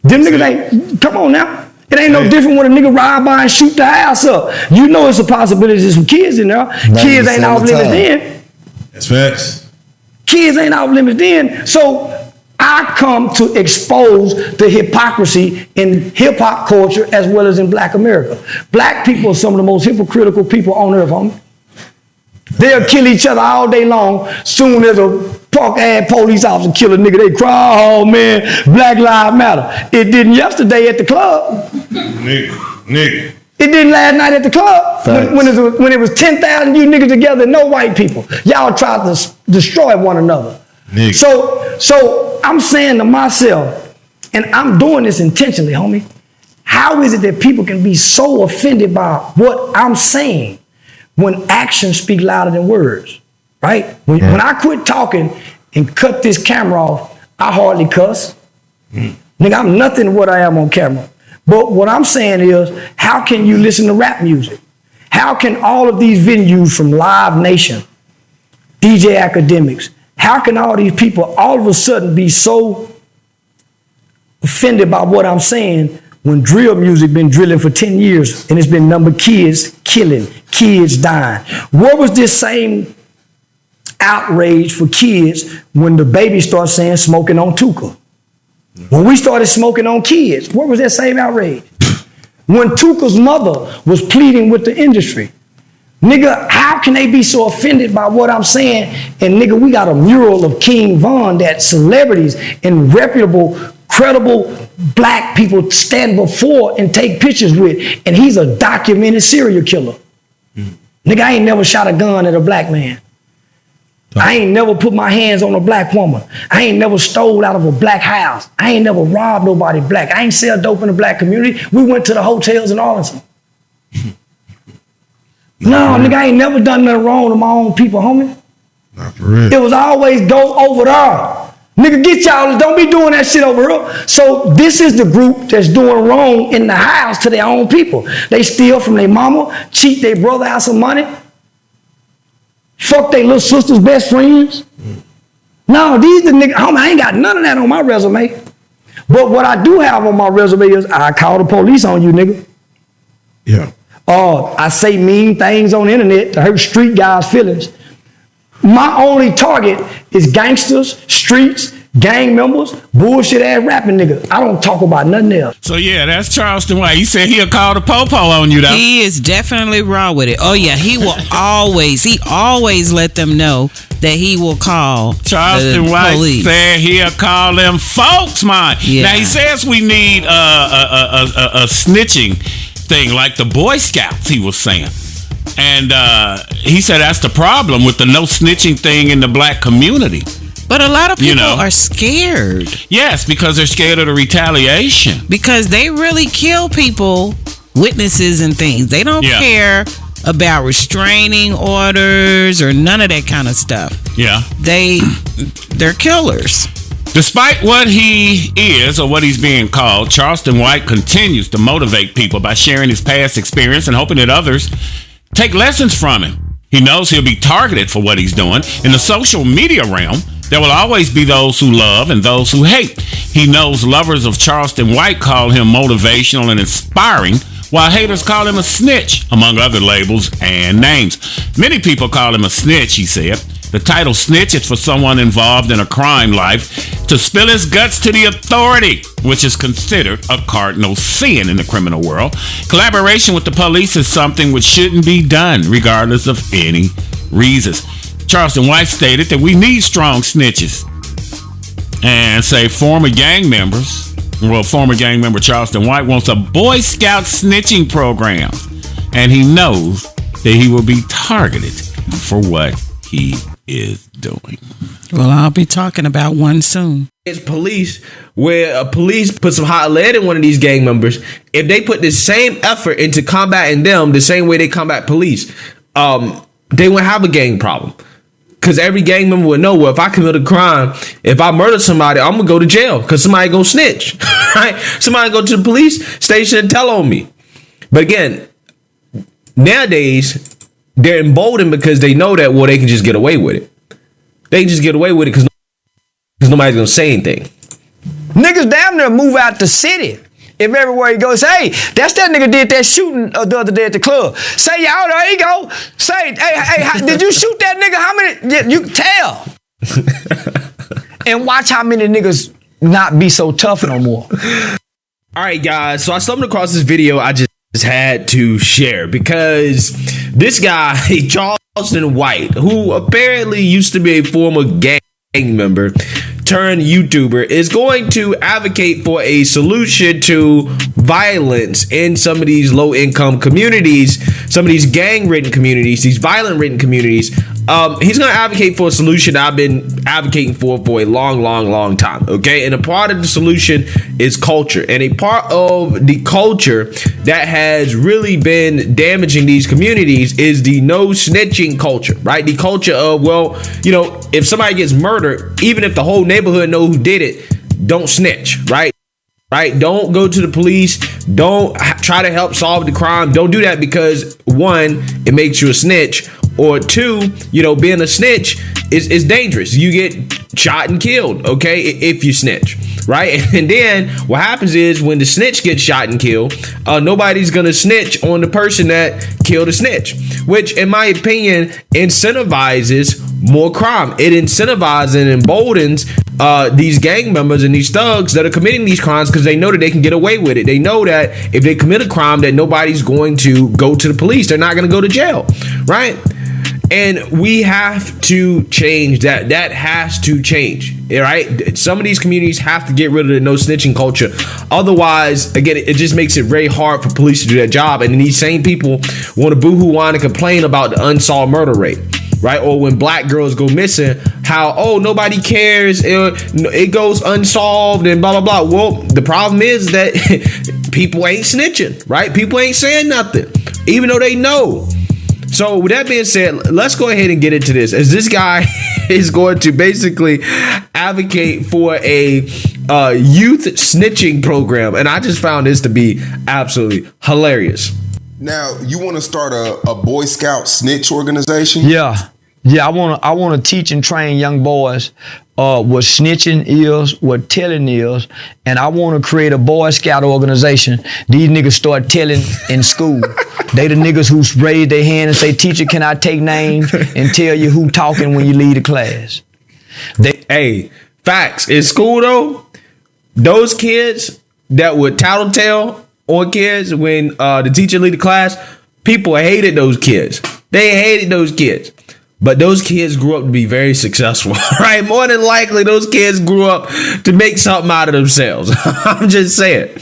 Them niggas ain't, come on now. It ain't no different when a nigga ride by and shoot the house up. You know it's a possibility there's some kids in there. Kids ain't off limits then. That's facts. Kids ain't off limits then. So I come to expose the hypocrisy in hip hop culture as well as in Black America. Black people are some of the most hypocritical people on earth, homie. They'll kill each other all day long. Soon as a punk-ass police officer kill a nigga, they cry, oh man, Black Lives Matter. It didn't yesterday at the club. Nigga. It didn't last night at the club. When it was 10,000 you niggas together, no white people. Y'all tried to destroy one another. Nigga. So I'm saying to myself, and I'm doing this intentionally, homie, how is it that people can be so offended by what I'm saying when actions speak louder than words, right? When I quit talking and cut this camera off, I hardly cuss. Nigga, I'm nothing what I am on camera. But what I'm saying is, how can you listen to rap music? How can all of these venues from Live Nation, DJ Academics, how can all these people all of a sudden be so offended by what I'm saying when drill music been drilling for 10 years and it's been number kids killing, kids dying? What was this same outrage for kids when the baby started saying smoking on Tuka? When we started smoking on kids, what was that same outrage? When Tuka's mother was pleading with the industry. Nigga, how can they be so offended by what I'm saying? And nigga, we got a mural of King Von that celebrities and reputable, credible Black people stand before and take pictures with, and he's a documented serial killer. Nigga, I ain't never shot a gun at a Black man. I ain't never put my hands on a Black woman. I ain't never stole out of a Black house. I ain't never robbed nobody Black. I ain't sell dope in the Black community. We went to the hotels in Arlington. No, nigga, I ain't never done nothing wrong to my own people, homie. Not for real. It was always go over there. Nigga, get y'all, don't be doing that shit over here. So this is the group that's doing wrong in the house to their own people. They steal from their mama, cheat their brother out some money, fuck their little sister's best friends. No, these the niggas, homie, I ain't got none of that on my resume. But what I do have on my resume is I call the police on you, nigga. Yeah. I say mean things on the internet to hurt street guys' feelings. My only target is gangsters, streets, gang members, bullshit ass rapping niggas. I don't talk about nothing else. So yeah, that's Charleston White. He said he'll call the popo on you though. He is definitely raw with it. Oh yeah, he always let them know that he will call Charleston White said he'll call them folks, man. Yeah. Now he says we need a snitching thing like the Boy Scouts, he was saying. And he said that's the problem with the no snitching thing in the black community. But a lot of people are scared. Yes, because they're scared of the retaliation. Because they really kill people, witnesses and things. They don't care about restraining orders or none of that kind of stuff. Yeah. They're killers. Despite what he is or what he's being called, Charleston White continues to motivate people by sharing his past experience and hoping that others take lessons from him. He knows he'll be targeted for what he's doing. In the social media realm, there will always be those who love and those who hate. He knows lovers of Charleston White call him motivational and inspiring, while haters call him a snitch, among other labels and names. Many people call him a snitch, he said. The title snitch is for someone involved in a crime life to spill his guts to the authority, which is considered a cardinal sin in the criminal world. Collaboration with the police is something which shouldn't be done, regardless of any reasons. Charleston White stated that we need strong snitches, and say former gang member Charleston White wants a Boy Scout snitching program, and he knows that he will be targeted for what he is doing. Well, I'll be talking about one soon. It's police, where police put some hot lead in one of these gang members. If they put the same effort into combating them the same way they combat police, they won't have a gang problem. Because every gang member would know, well, if I commit a crime, if I murder somebody, I'm going to go to jail because somebody going to snitch, right? Somebody go to the police station and tell on me. But again, nowadays, they're emboldened because they know that, well, they can just get away with it. They can just get away with it because nobody's going to say anything. Niggas damn near move out the city. If everywhere he goes, hey, that's that nigga did that shooting the other day at the club. Say, y'all, there you go. Say, hey, did you shoot that nigga? How many? Yeah, you can tell. And watch how many niggas not be so tough no more. All right, guys. So I stumbled across this video I just had to share because this guy, Charleston White, who apparently used to be a former gang member turned YouTuber, is going to advocate for a solution to violence in some of these low-income communities, some of these gang-ridden communities, these violent-ridden communities. He's going to advocate for a solution that I've been advocating for a long time, okay? And a part of the solution is culture. And a part of the culture that has really been damaging these communities is the no snitching culture, right? The culture of, well, you know, if somebody gets murdered, even if the whole neighborhood know who did it, don't snitch, right? Right? Don't go to the police. Don't try to help solve the crime. Don't do that because, one, it makes you a snitch. Or two, you know, being a snitch is dangerous. You get shot and killed, okay, if you snitch, right? And then what happens is when the snitch gets shot and killed, nobody's going to snitch on the person that killed a snitch, which in my opinion incentivizes more crime. It incentivizes and emboldens these gang members and these thugs that are committing these crimes because they know that they can get away with it. They know that if they commit a crime that nobody's going to go to the police. They're not going to go to jail, right? And we have to change that. That has to change. All right. Some of these communities have to get rid of the no snitching culture. Otherwise, again, it just makes it very hard for police to do their job. And then these same people want to boohoo whine and complain about the unsolved murder rate. Right. Or when black girls go missing, how, oh, nobody cares. It goes unsolved and blah, blah, blah. Well, the problem is that people ain't snitching. Right. People ain't saying nothing, even though they know. So with that being said, let's go ahead and get into this, as this guy is going to basically advocate for a youth snitching program. And I just found this to be absolutely hilarious. Now, you want to start a Boy Scout snitch organization? Yeah. I want to teach and train young boys what snitching is, what telling is, and I want to create a Boy Scout organization. These niggas start telling in school. They the niggas who raise their hand and say, teacher, can I take names, and tell you who talking when you leave the class. Hey, facts. In school, though, those kids that would tattletale on kids when the teacher leave the class, people hated those kids. They hated those kids. But those kids grew up to be very successful, right? More than likely, those kids grew up to make something out of themselves. I'm just saying.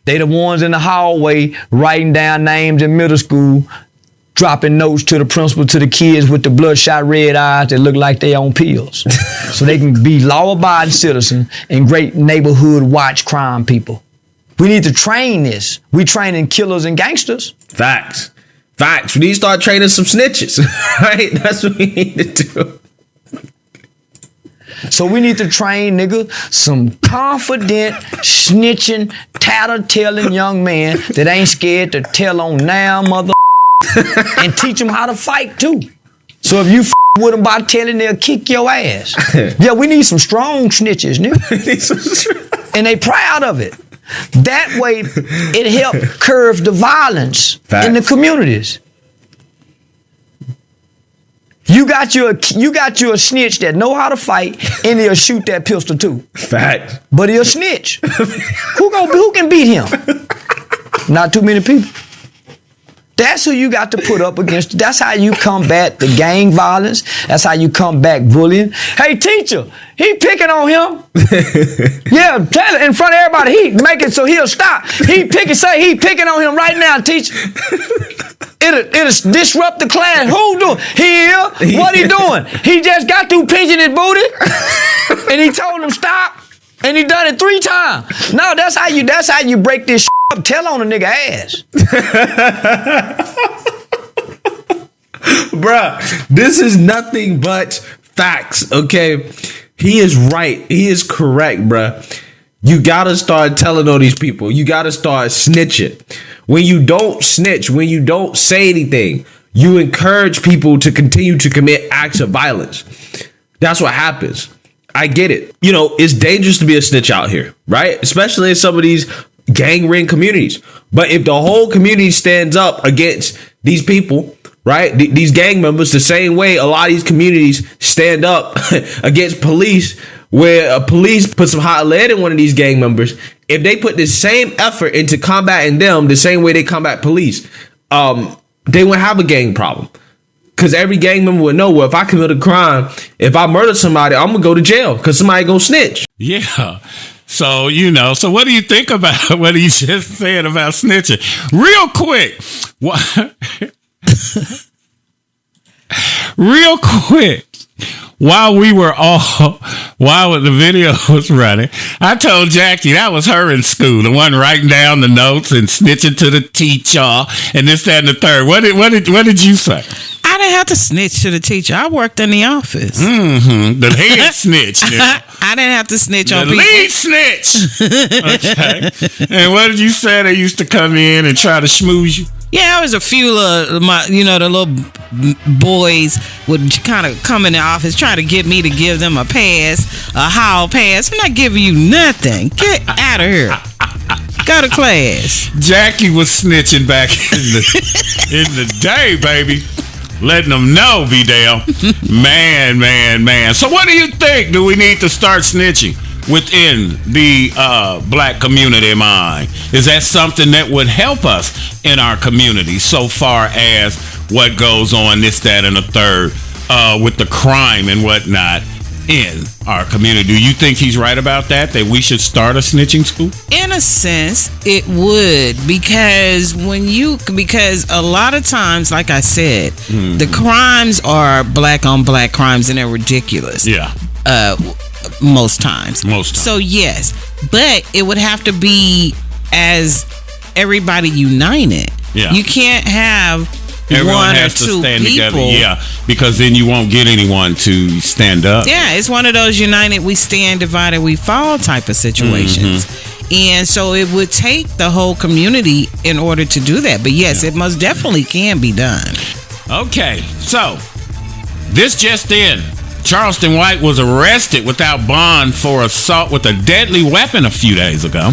They the ones in the hallway writing down names in middle school dropping notes to the principal, to the kids with the bloodshot red eyes that look like they on pills. So they can be law-abiding citizens and great neighborhood watch crime people. We need to train this. We training killers and gangsters. Facts. We need to start training some snitches, right? That's what we need to do. So we need to train, nigga, some confident, snitching, tattle-telling young man that ain't scared to tell on now, mother, and teach them how to fight, too. So if you with them by telling, they'll kick your ass. Yeah, we need some strong snitches, nigga. And they proud of it. That way, it helps curb the violence in the communities. You got you a snitch that know how to fight, and he'll shoot that pistol too. Fact. But he'll snitch. Who can beat him? Not too many people. That's who you got to put up against. That's how you combat the gang violence. That's how you combat bullying. Hey, teacher, he picking on him. Yeah, tell it in front of everybody. He make it so he'll stop. He picking on him right now, teacher. It'll disrupt the class. Who doing? He here? What he doing? He just got through pinching his booty, and he told him stop, and he done it 3 times. No, that's how you break this up. Tell on a nigga ass. Bruh, this is nothing but facts, okay? He is right. He is correct, bruh. You gotta start telling on these people. You gotta start snitching. When you don't snitch, when you don't say anything, you encourage people to continue to commit acts of violence. That's what happens. I get it. You know, it's dangerous to be a snitch out here, right? Especially in some of these gang ring communities. But if the whole community stands up against these people, right? These gang members, the same way a lot of these communities stand up against police, where a police put some hot lead in one of these gang members, if they put the same effort into combating them the same way they combat police, they wouldn't have a gang problem. Because every gang member would know, well, if I commit a crime, if I murder somebody, I'm going to go to jail because somebody going to snitch. Yeah. So, so what do you think about what he just said about snitching? Real quick. Real quick. While the video was running, I told Jackie that was her in school, the one writing down the notes and snitching to the teacher and this, that, and the third. What did you say? I didn't have to snitch to the teacher. I worked in the office. Mm-hmm. The head snitch. I didn't have to snitch on people. The lead snitch. Okay. And what did you say? They used to come in and try to schmooze you? Yeah, there was a few the little boys would kind of come in the office trying to get me to give them a pass, a hall pass. I'm not giving you nothing. Get out of here. Go to class. Jackie was snitching back in the day, baby. Letting them know, B-Dale. Man. So what do you think? Do we need to start snitching within the black community, mind? Is that something that would help us in our community so far as what goes on, this, that, and the third, with the crime and whatnot in our community? Do you think he's right about that we should start a snitching school? In a sense, it would, because a lot of times, like I said, the crimes are black on black crimes and they're ridiculous. Yeah. Most times. So yes, but it would have to be as everybody united. Yeah. You can't have everyone one has or to two stand people. together. Yeah, because then you won't get anyone to stand up. Yeah, it's one of those united we stand, divided we fall type of situations. And so it would take the whole community in order to do that. But yes, it most definitely can be done. Okay, so this just in. Charleston White was arrested without bond for assault with a deadly weapon a few days ago.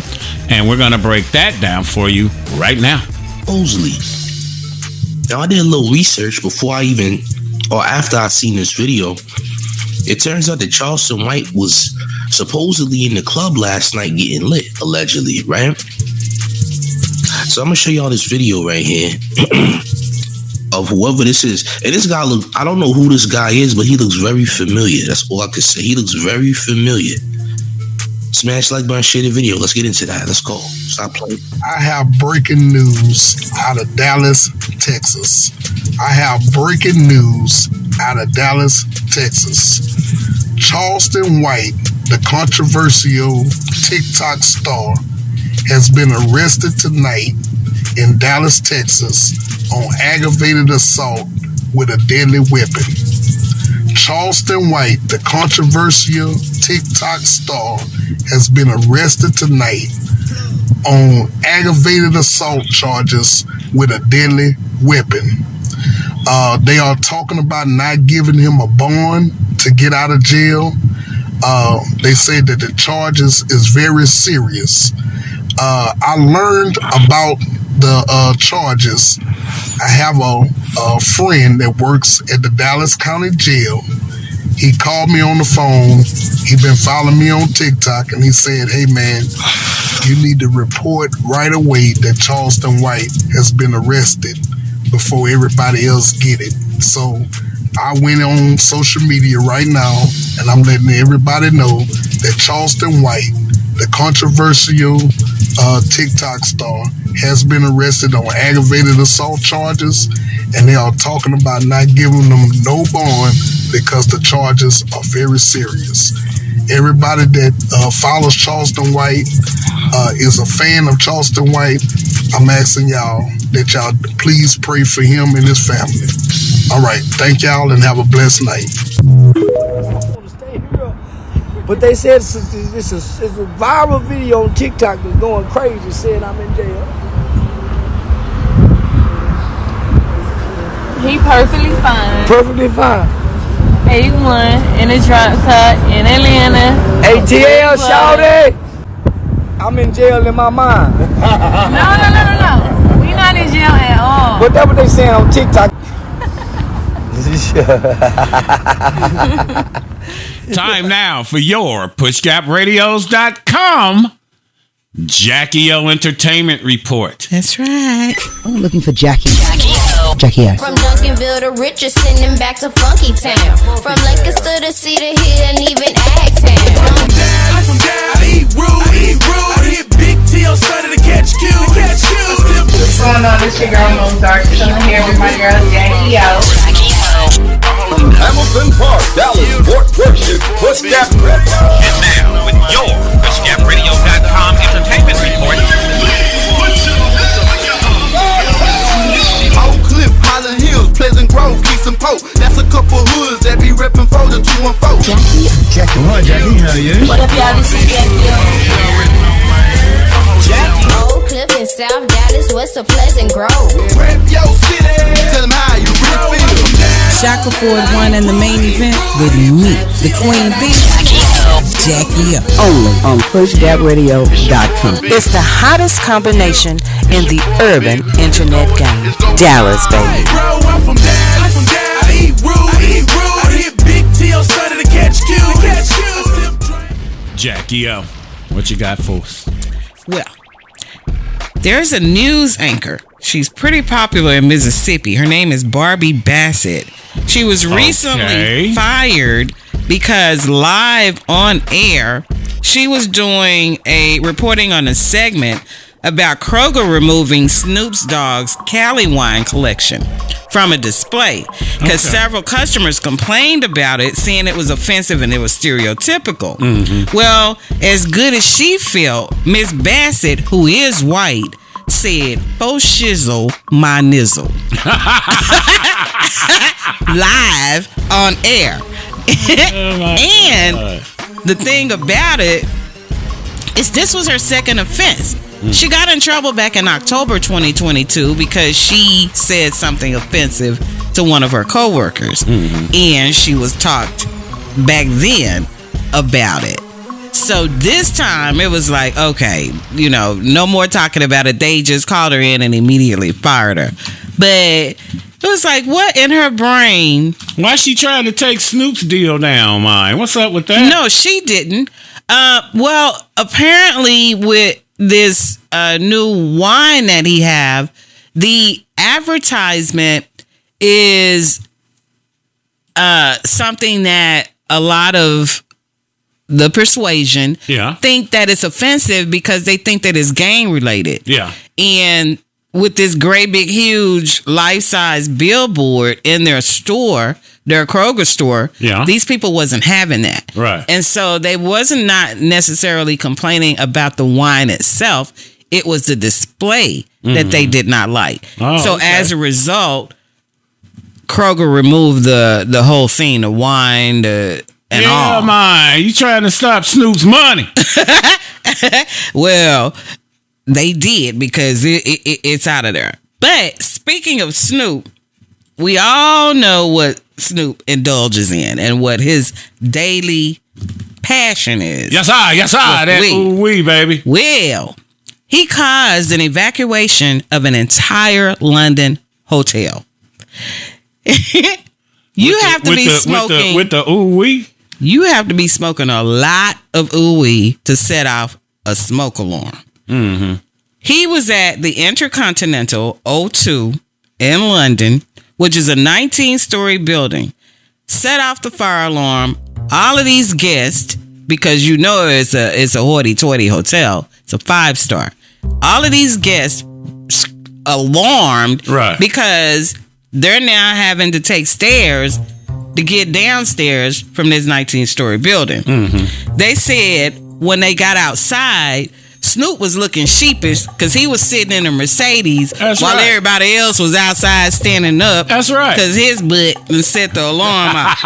And we're going to break that down for you right now. Supposedly. Now, I did a little research after I seen this video. It turns out that Charleston White was supposedly in the club last night getting lit, allegedly, right? So I'm going to show y'all this video right here. Of whoever this is. And this guy I don't know who this guy is, but he looks very familiar. That's all I can say. He looks very familiar. Smash like button, share the video. Let's get into that. Let's go. Stop playing. I have breaking news out of Dallas, Texas. I have breaking news out of Dallas, Texas. Charleston White, the controversial TikTok star, has been arrested tonight in Dallas, Texas on aggravated assault with a deadly weapon. Charleston White, the controversial TikTok star, has been arrested tonight on aggravated assault charges with a deadly weapon. They are talking about not giving him a bond to get out of jail. They say that the charges is very serious. I learned about the charges. I have a friend that works at the Dallas County Jail. He called me on the phone. He been following me on TikTok, and he said, "Hey man, you need to report right away that Charleston White has been arrested before everybody else get it." So I went on social media right now, and I'm letting everybody know that Charleston White, the controversial TikTok star, has been arrested on aggravated assault charges, and they are talking about not giving them no bond because the charges are very serious. Everybody that follows Charleston White is a fan of Charleston White. I'm asking y'all that y'all please pray for him and his family. All right, thank y'all and have a blessed night. But they said it's a viral video on TikTok that's going crazy saying I'm in jail. He perfectly fine. Perfectly fine. A1 in a drop top in Atlanta. ATL, shawty. I'm in jail in my mind. No. We not in jail at all. But that's what they saying on TikTok. Time now for your PushGapRadios.com Jackie O Entertainment Report. That's right. I'm looking for Jackie. Jackie O. From Duncanville to Richardson and back to Funky Town. From Lakers to the Cedar Hill and even Agtown. I'm from down, I eat rude. I hit Big T on Sunday to catch Q. What's going on? This your girl Moon Dark. I'm here with my girl Jackie O. Hamilton Park, Dallas, Fort Worth, it's PushGapRadios. And now, with your PushGapRadio.com Entertainment Report. Oak Cliff, Highland Hills, Pleasant Grove, Keystone Pope. That's a couple hoods that be reppin' for the 214. Jackie. Hi, Jackie. How are you? What up, y'all? This is Jackie. Oak Cliff in South Dallas, west of Pleasant Grove. Rep your city. Tell them how you really feel. Shaka Ford won in the main event with me, the Queen Bee, Jackie O. Only on PushGapRadio.com. It's the hottest combination in the urban internet game. Dallas, baby. I'm from down, I eat rude. I hit Big T on Sunday to catch Q. Jackie O, what you got for us? Well, there's a news anchor. She's pretty popular in Mississippi. Her name is Barbie Bassett. She was recently fired because live on air, she was reporting on a segment about Kroger removing Snoop Dogg's Cali wine collection from a display because several customers complained about it, saying it was offensive and it was stereotypical. Mm-hmm. Well, as good as she felt, Miss Bassett, who is white, said, "Faux shizzle my nizzle." Live on air. And the thing about it is this was her second offense. She got in trouble back in October 2022 because she said something offensive to one of her coworkers. And she was talked back then about it. So this time it was like, okay, no more talking about it. They just called her in and immediately fired her. But it was like, what in her brain? Why is she trying to take Snoop's deal down, man? What's up with that? No, she didn't. Well, apparently with this new wine that he have, the advertisement is something that a lot of the persuasion Yeah. think that it's offensive because they think that it's gang related. Yeah. And with this great big huge life-size billboard in their store, their Kroger store, Yeah. these people wasn't having that. Right. And so they wasn't not necessarily complaining about the wine itself. It was the display that they did not like. Oh, so okay. as a result, Kroger removed the whole thing, the wine, and all. Man, you trying to stop Snoop's money? Well, they did because it's out of there. But speaking of Snoop, we all know what Snoop indulges in and what his daily passion is. Yes, I. That ooh-wee, baby. Well, he caused an evacuation of an entire London hotel. You have to be smoking with the ooh-wee. You have to be smoking a lot of ooh-wee to set off a smoke alarm. Mm-hmm. He was at the Intercontinental O2 in London, which is a 19-story building. Set off the fire alarm. All of these guests, because you know it's a hoity-toity hotel. It's a 5-star. All of these guests alarmed, right? Because they're now having to take stairs to get downstairs from this 19-story building. Mm-hmm. They said when they got outside, Snoop was looking sheepish because he was sitting in a Mercedes while everybody else was outside standing up. That's right. Because his butt set the alarm out.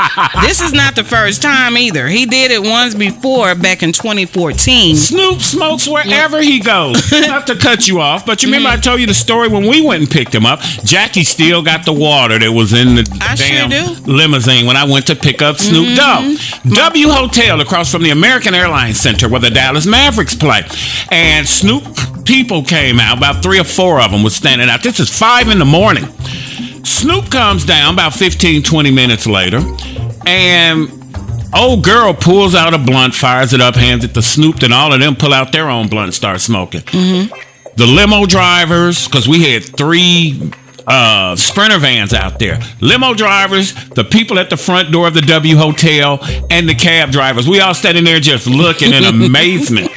This is not the first time either. He did it once before back in 2014. Snoop smokes wherever he goes. Not to cut you off, but you remember I told you the story when we went and picked him up. Jackie still got the water that was in the damn limousine when I went to pick up Snoop Dogg. W Hotel across from the American Airlines Center where the Dallas Mavericks play. And Snoop people came out, about 3 or 4 of them was standing out. This is 5 a.m. Snoop comes down about 15, 20 minutes later, and old girl pulls out a blunt, fires it up, hands it to Snoop, and all of them pull out their own blunt and start smoking. Mm-hmm. The limo drivers, because we had 3 Sprinter vans out there. Limo drivers, the people at the front door of the W Hotel, and the cab drivers. We all standing there just looking in amazement.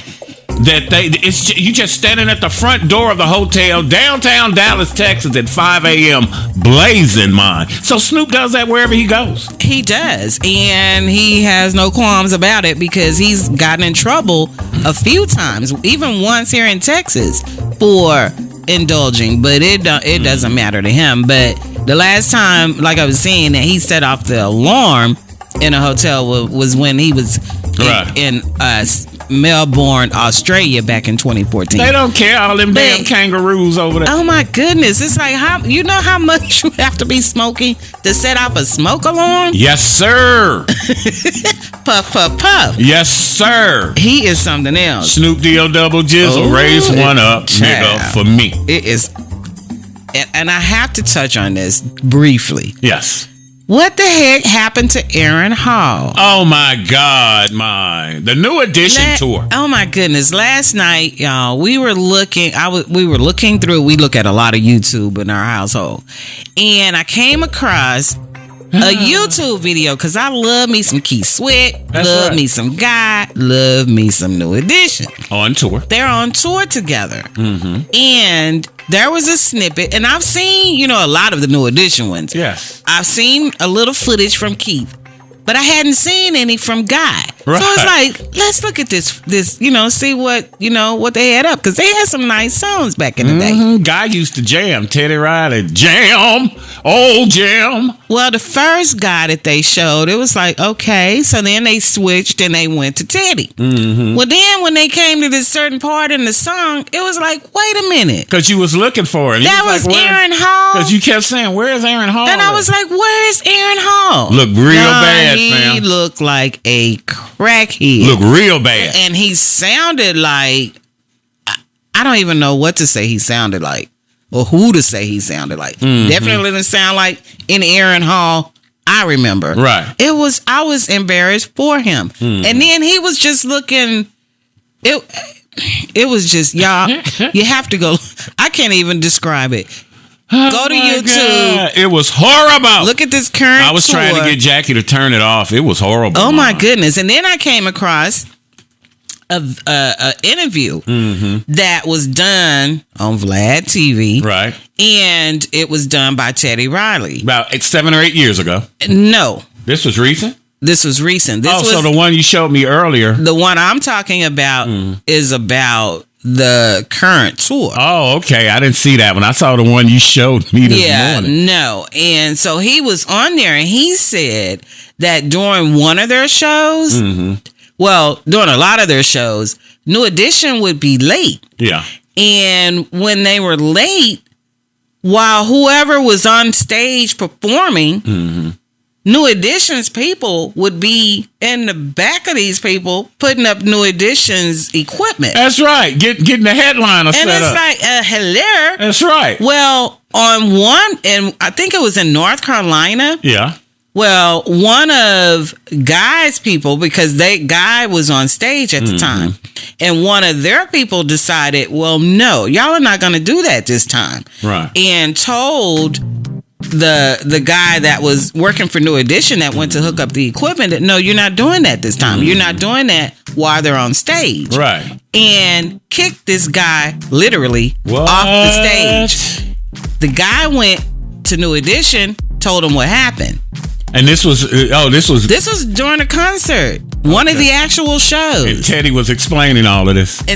That you just standing at the front door of the hotel, downtown Dallas, Texas at 5 a.m. blazing mine. So Snoop does that wherever he goes. He does, and he has no qualms about it because he's gotten in trouble a few times, even once here in Texas for indulging. But it doesn't matter to him. But the last time, like I was saying, that he set off the alarm in a hotel was when he was in Melbourne, Australia, back in 2014. They don't care, all them damn kangaroos over there. Oh my goodness, it's like how much you have to be smoking to set off a smoke alarm? Yes, sir. Puff, puff, puff. Yes, sir. He is something else. Snoop D-O double jizzle, raise one up, nigga, for me. It is, and I have to touch on this briefly. Yes. What the heck happened to Aaron Hall? Oh my God, the new edition tour. Oh my goodness! Last night, y'all, we were looking. We were looking through. We look at a lot of YouTube in our household, and I came across a YouTube video because I love me some Keith Sweat, me some Guy, love me some New Edition. On tour. They're on tour together, Mm-hmm. and there was a snippet, and I've seen, a lot of the New Edition ones. Yes. I've seen a little footage from Keith, but I hadn't seen any from Guy. Right. So I was like, let's look at this, see what they had up, because they had some nice songs back in the day. Guy used to jam. Teddy Riley, jam, old jam. Well, the first Guy that they showed, it was like, okay, so then they switched and they went to Teddy. Mm-hmm. Well, then when they came to this certain part in the song, it was like, wait a minute. Because you was looking for him. That was like, Aaron Hall. Because you kept saying, where's Aaron Hall? And I was like, where's Aaron Hall? Look real bad, he fam. He looked like a crackhead. Look real bad. And he sounded like, I don't even know what to say he sounded like, or who to say he sounded like. Mm-hmm. Definitely didn't sound like in Aaron Hall I remember. Right. I was embarrassed for him. Mm-hmm. And then he was just looking, it was just, y'all, you have to go, I can't even describe it. Go to YouTube. God. It was horrible. Look at this current I was trying to get Jackie to turn it off. It was horrible. Oh my goodness. And then I came across a interview that was done on Vlad TV. Right. And it was done by Teddy Riley. About 7 or 8 years ago. No. This was recent? This was recent. This was so the one you showed me earlier. The one I'm talking about is about the current tour. Oh, okay. I didn't see that one. I saw the one you showed me this morning. No. And so he was on there and he said that during one of their shows, well, during a lot of their shows, New Edition would be late. Yeah. And when they were late, while whoever was on stage performing, New Edition's people would be in the back of these people putting up New Edition's equipment. That's right. Getting the headliner set up. And it's like, hello. That's right. Well, on one, and I think it was in North Carolina. Yeah. Well, one of Guy's people, because Guy was on stage at the time, and one of their people decided, well, no, y'all are not going to do that this time. Right. And told the guy that was working for New Edition that went to hook up the equipment that, no, you're not doing that this time. You're not doing that while they're on stage. Right. And kicked this guy literally off the stage. The guy went to New Edition, told him what happened. And this was during a concert, one of the actual shows. And Teddy was explaining all of this. on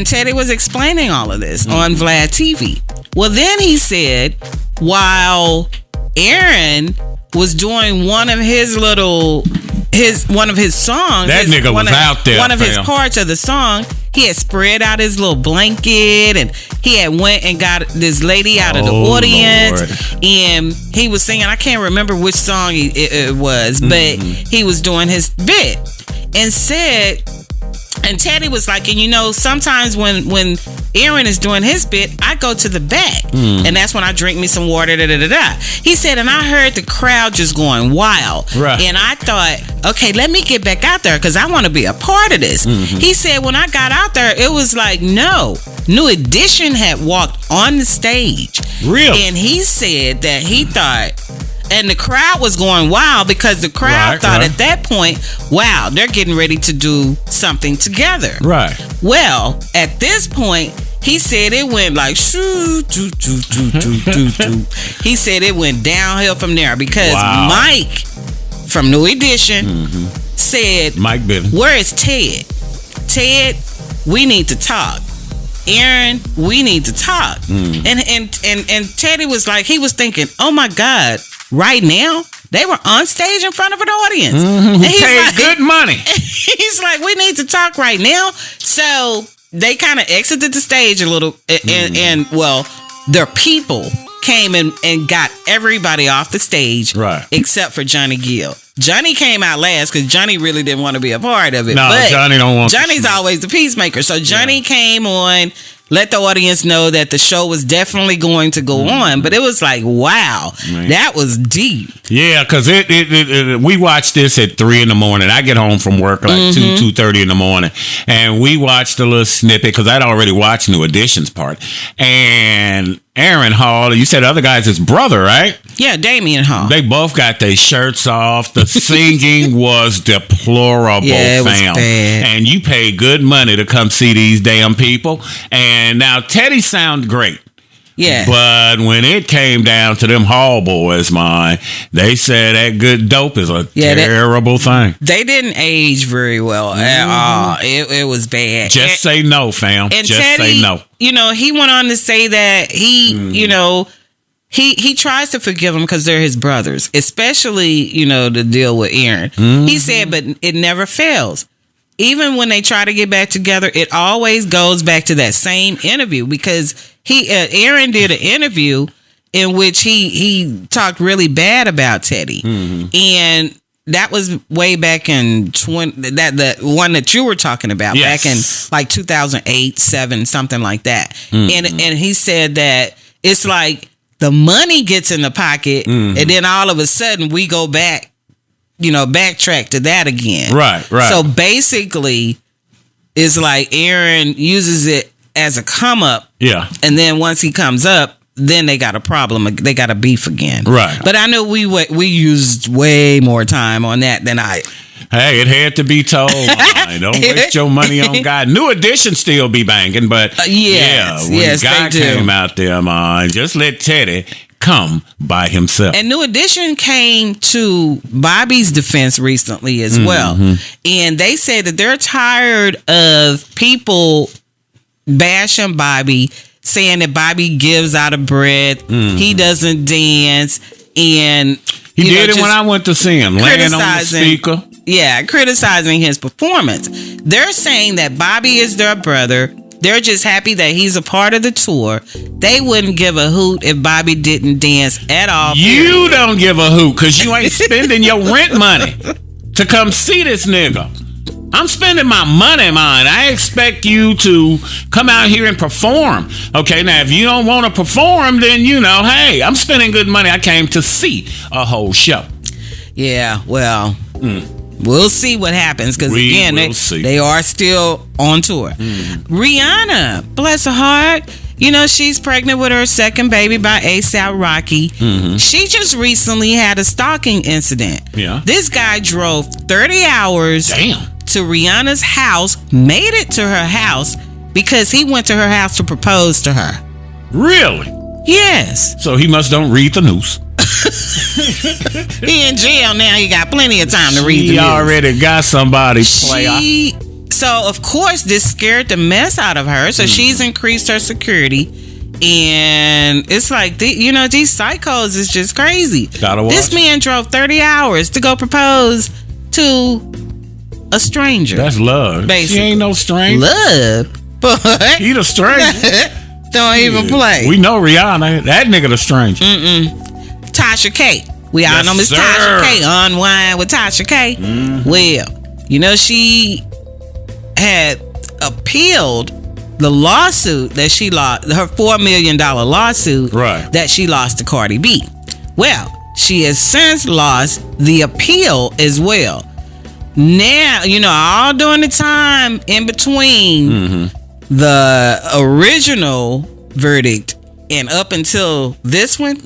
Vlad TV. Well, then he said, while Aaron was doing one of his songs, that nigga was out there. One of his parts of the song, he had spread out his little blanket and he had went and got this lady out of the audience, Lord. And he was singing, I can't remember which song it was, but he was doing his bit and said, and Teddy was like, and sometimes when Aaron is doing his bit, I go to the back and that's when I drink me some water. He said, and I heard the crowd just going wild. Right. And I thought, okay, let me get back out there because I want to be a part of this. He said, when I got out there, it was like, no, New Edition had walked on the stage. Really? And he said that he thought, and the crowd was going wild because the crowd thought at that point, wow, they're getting ready to do something together. Right. Well, at this point, he said it went like shoo, doo, doo, doo, doo, doo, doo. He said it went downhill from there because Mike from New Edition said, Mike Bivens, where is Ted? Ted, we need to talk. Aaron, we need to talk. And Teddy was like, he was thinking, oh my God, right now they were on stage in front of an audience. And he's paid like, good money. He's like, we need to talk right now. So they kind of exited the stage a little, and well, their people came and got everybody off the stage, right, except for Johnny Gill. Johnny came out last because Johnny really didn't want to be a part of it. No, but Johnny don't want. Johnny's always the peacemaker. So Johnny came on, let the audience know that the show was definitely going to go on. But it was like, wow, that was deep. Yeah, because we watched this at 3 a.m. I get home from work like 2:30 in the morning, and we watched a little snippet because I'd already watched New Edition's part. And Aaron Hall, you said the other guy's his brother, right? Yeah, Damian Hall. They both got their shirts off. The singing was deplorable, yeah, it was fam. bad. And you pay good money to come see these damn people. And now Teddy sounded great. Yeah. But when it came down to them Hall boys, they said that good dope is a terrible thing. They didn't age very well at all. It was bad. Just say no, fam. And Just Teddy, say no. He went on to say that he tries to forgive them because they're his brothers, especially, the deal with Aaron. He said, but it never fails. Even when they try to get back together, it always goes back to that same interview because Aaron did an interview in which he talked really bad about Teddy. And that was way back in the one that you were talking about, back in like 2008, 7, something like that. And he said that it's like the money gets in the pocket and then all of a sudden we go back, backtrack to that again. Right. So basically, it's like Aaron uses it as a come up. Yeah. And then once he comes up, then they got a problem. They got a beef again. Right. But I know we used way more time on that than I. Hey, it had to be told. Don't waste your money on God. New Edition still be banging, but when God came out there, man, just let Teddy come by himself. And New Edition came to Bobby's defense recently as well. And they said that they're tired of people bashing Bobby, saying that Bobby gives out of breath, he doesn't dance, and he did it when I went to see him, laying on the speaker. Yeah, criticizing his performance. They're saying that Bobby is their brother. They're just happy that he's a part of the tour. They wouldn't give a hoot if Bobby didn't dance at all. You don't give a hoot because you ain't spending your rent money to come see this nigga. I'm spending my money, man. I expect you to come out here and perform. Okay, now if you don't want to perform, then hey, I'm spending good money. I came to see a whole show. Yeah, well, we'll see what happens because again, they are still on tour. Rihanna, bless her heart. She's pregnant with her second baby by A$AP Rocky. She just recently had a stalking incident. Yeah. This guy drove 30 hours to Rihanna's house, made it to her house because he went to her house to propose to her. Really? Yes. So he must don't read the news. He in jail now. He got plenty of time to read the news. He already got somebody player. So, of course, this scared the mess out of her. So she's increased her security. And it's like, these psychos is just crazy. This man drove 30 hours to go propose to a stranger. That's love. Basically. She ain't no stranger. Love? But he the stranger. Don't even play. We know Rihanna. That nigga the stranger. Tasha K. We all know Miss Tasha K. Unwind with Tasha K. Well, she had appealed the lawsuit that she lost, her $4 million lawsuit that she lost to Cardi B. Well, she has since lost the appeal as well. Now, all during the time in between the original verdict and up until this one,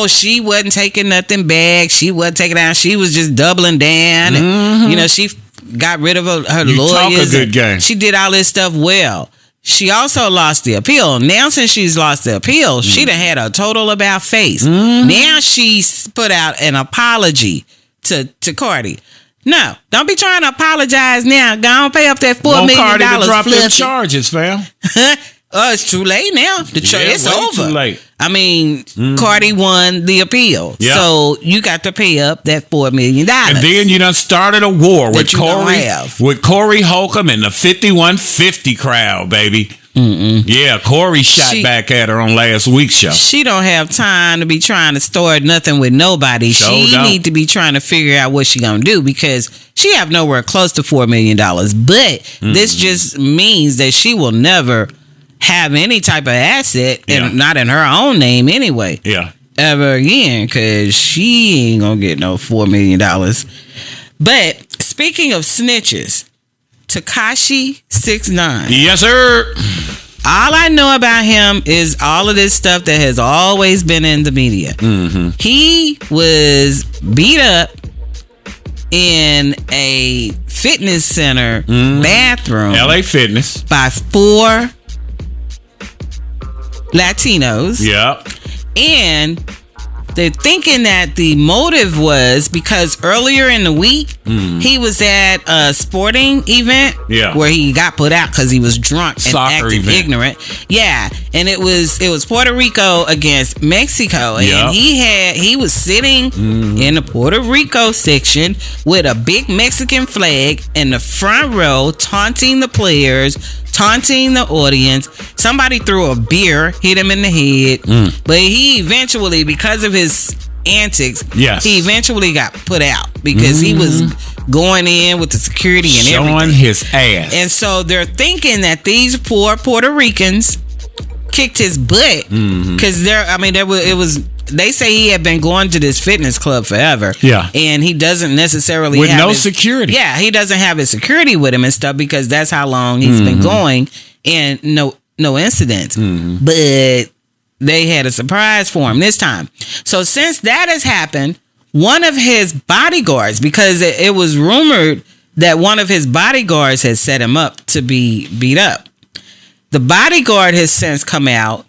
she wasn't taking nothing back. She wasn't taking down. She was just doubling down. And, she got rid of her lawyers. Talk a good game. She did all this stuff well. She also lost the appeal. Now, since she's lost the appeal, she done had a total about face. Now she's put out an apology to Cardi. No, don't be trying to apologize now. Go on, pay up that $4 million. Cardi to drop them charges, fam. It's too late now. It's over. Too late. I mean, Cardi won the appeal. Yep. So you got to pay up that $4 million. And then you done started a war with Corey Holcomb and the 5150 crowd, baby. Yeah, Corey shot back at her on last week's show. She don't have time to be trying to start nothing with nobody. She need to be trying to figure out what she gonna do because she have nowhere close to $4 million. But this just means that she will never have any type of asset, and not in her own name anyway. Yeah. Ever again, because she ain't gonna get no $4 million. But speaking of snitches, Tekashi 6ix9ine. Yes, sir. All I know about him is all of this stuff that has always been in the media. He was beat up in a fitness center bathroom. LA Fitness. By 4 Latinos. Yep. And they're thinking that the motive was because earlier in the week he was at a sporting event where he got put out because he was drunk and acting ignorant. Yeah, and it was Puerto Rico against Mexico, and he was sitting in the Puerto Rico section with a big Mexican flag in the front row, taunting the players, taunting the audience. Somebody threw a beer, hit him in the head, but he eventually, because of his antics, he eventually got put out because he was going in with the security and showing his ass. And so they're thinking that these poor Puerto Ricans kicked his butt because they say he had been going to this fitness club forever. Yeah. And he doesn't necessarily with have no security. Yeah, he doesn't have his security with him and stuff because that's how long he's been going and no incidents. But they had a surprise for him this time. So since that has happened, one of his bodyguards, because it was rumored that one of his bodyguards had set him up to be beat up. The bodyguard has since come out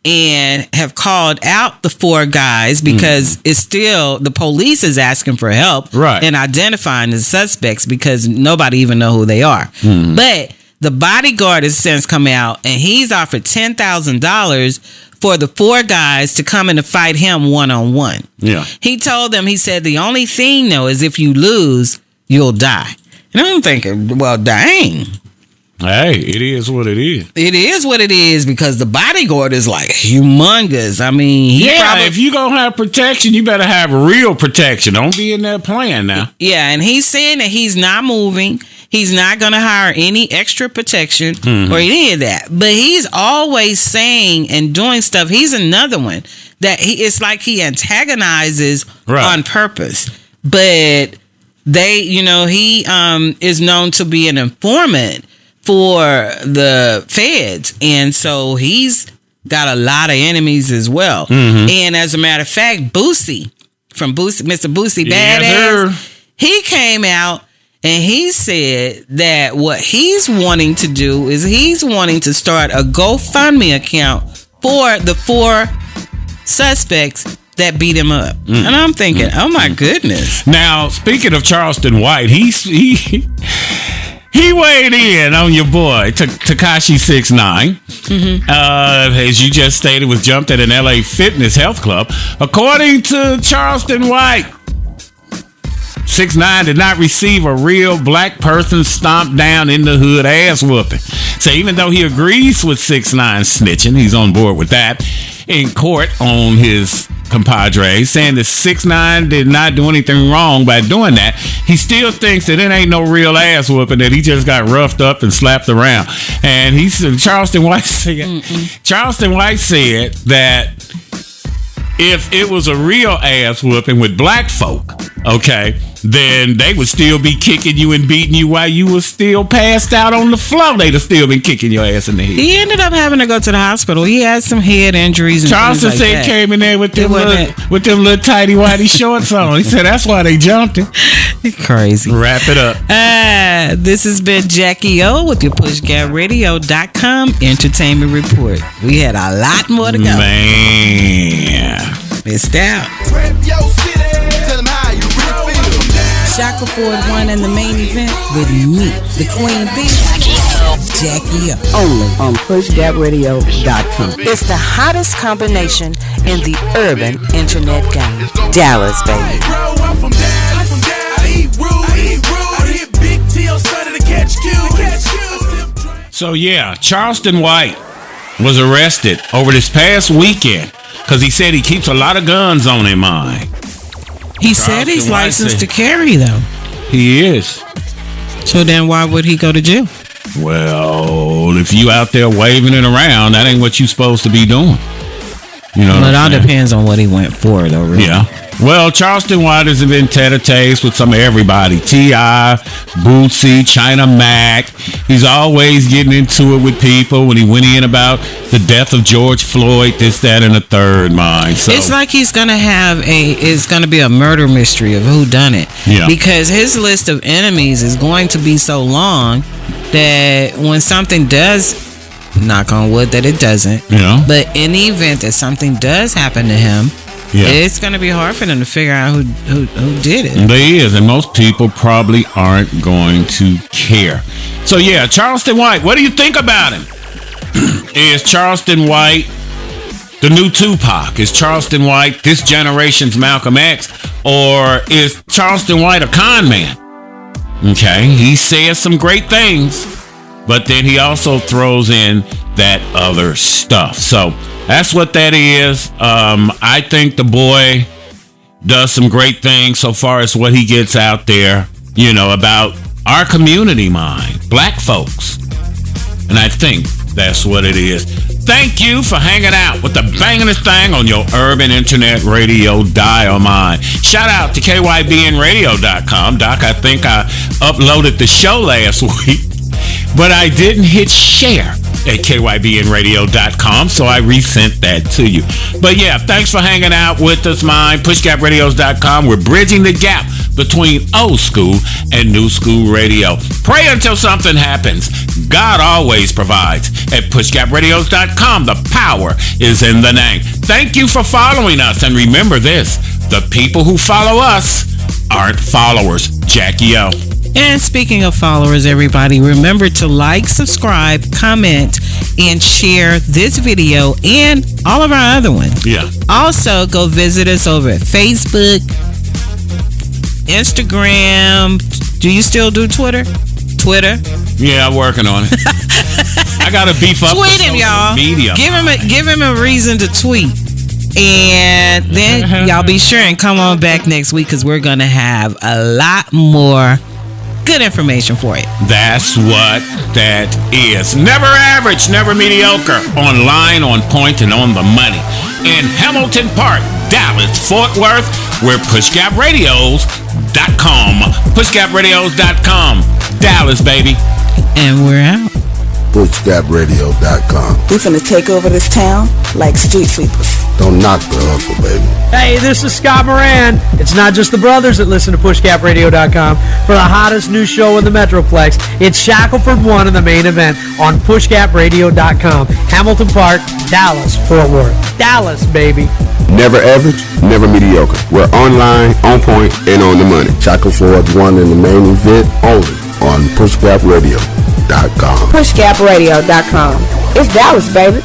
and have called out the 4 guys because it's still, the police is asking for help in identifying the suspects because nobody even know who they are. But the bodyguard has since come out and he's offered $10,000 for the 4 guys to come in to fight him one-on-one. Yeah. He told them, he said, the only thing though is if you lose, you'll die. And I'm thinking, well, dang. Hey, it is what it is. It is what it is because the bodyguard is like humongous. I mean, if you gonna have protection, you better have real protection. Don't be in there playing now. Yeah, and he's saying that he's not moving. He's not gonna hire any extra protection or any of that. But he's always saying and doing stuff. He's another one that it's like he antagonizes on purpose. But he is known to be an informant for the feds, and so he's got a lot of enemies as well. And as a matter of fact, Boosie from Mr. Boosie Badass, he came out and he said that what he's wanting to do is he's wanting to start a GoFundMe account for the 4 suspects that beat him up. And I'm thinking, oh my goodness. Now, speaking of Charleston White, he weighed in on your boy, Tekashi 6ix9ine. As you just stated, was jumped at an LA Fitness Health Club. According to Charleston White, 6ix9ine did not receive a real black person stomped down in the hood ass whooping. So even though he agrees with 6ix9ine snitching, he's on board with that, in court on his compadre, saying that 6ix9ine did not do anything wrong by doing that. He still thinks that it ain't no real ass whooping, that he just got roughed up and slapped around. And he said, Charleston White said that if it was a real ass whooping with black folk, okay, then they would still be kicking you and beating you while you were still passed out on the floor. They'd have still been kicking your ass in the head. He ended up having to go to the hospital. He had some head injuries. And Charleston things said like he came in there with them little tighty whitey shorts on. He said that's why they jumped him. Crazy. Wrap it up. This has been Jackie O with your PushGapRadio.com Entertainment Report. We had a lot more to go. Man. Missed out. Shaka Ford won in the main event with me, the Queen Bee, Jackie O. Only on PushGapRadio.com. It's the hottest combination in the urban internet game. Dallas, baby. So yeah, Charleston White was arrested over this past weekend because he said he keeps a lot of guns on him, man. He said he's licensed to carry, though. He is. So then why would he go to jail? Well, if you out there waving it around, that ain't what you supposed to be doing. You know, well, it all depends on what he went for, though, really. Yeah. Well, Charleston White has been tete-a-tete with some of everybody. T.I., Bootsy, China Mac. He's always getting into it with people when he went in about the death of George Floyd, this, that, and the third, mind. So it's like it's going to be a murder mystery of who done it. Yeah. Because his list of enemies is going to be so long that when something does, knock on wood that it doesn't, but in the event that something does happen to him, it's going to be hard for them to figure out who did it. They is, and most people probably aren't going to care. So yeah, Charleston White, what do you think about him? Is Charleston White the new Tupac? Is Charleston White this generation's Malcolm X? Or is Charleston White a con man? Okay, he says some great things, but then he also throws in that other stuff. So that's what that is. I think the boy does some great things so far as what he gets out there, about our community, black folks. And I think that's what it is. Thank you for hanging out with the bangingest thing on your urban internet radio dial, mine. Shout out to KYBNradio.com. Doc, I think I uploaded the show last week, but I didn't hit share. at kybnradio.com, so I resent that to you. But yeah, thanks for hanging out with us, man. PushGapRadios.com. We're bridging the gap between old school and new school radio. Pray until something happens. God always provides. At PushGapRadios.com, the power is in the name. Thank you for following us, and remember this: the people who follow us aren't followers. Jackie O. And speaking of followers, everybody, remember to like, subscribe, comment, and share this video and all of our other ones. Yeah. Also, go visit us over at Facebook, Instagram. Do you still do Twitter? Yeah, I'm working on it. I gotta beef up. Tweet him, y'all. Media. Give him a reason to tweet. And then y'all be sure and come on back next week, because we're gonna have a lot more good information for you. That's what that is. Never average, never mediocre. Online, on point, and on the money. In Hamilton Park, Dallas, Fort Worth, we're PushGapRadios.com. PushGapRadios.com. Dallas, baby. And we're out. PushGapRadio.com. We finna take over this town like street sweepers. Don't knock the hustle, baby. Hey, this is Scott Moran. It's not just the brothers that listen to PushGapRadio.com for the hottest new show in the Metroplex. It's Shackleford 1 in the main event on PushGapRadio.com. Hamilton Park, Dallas, Fort Worth. Dallas, baby. Never average, never mediocre. We're online, on point, and on the money. Shackleford 1 in the main event only on PushGapRadio.com. PushGapRadio.com. It's Dallas, baby.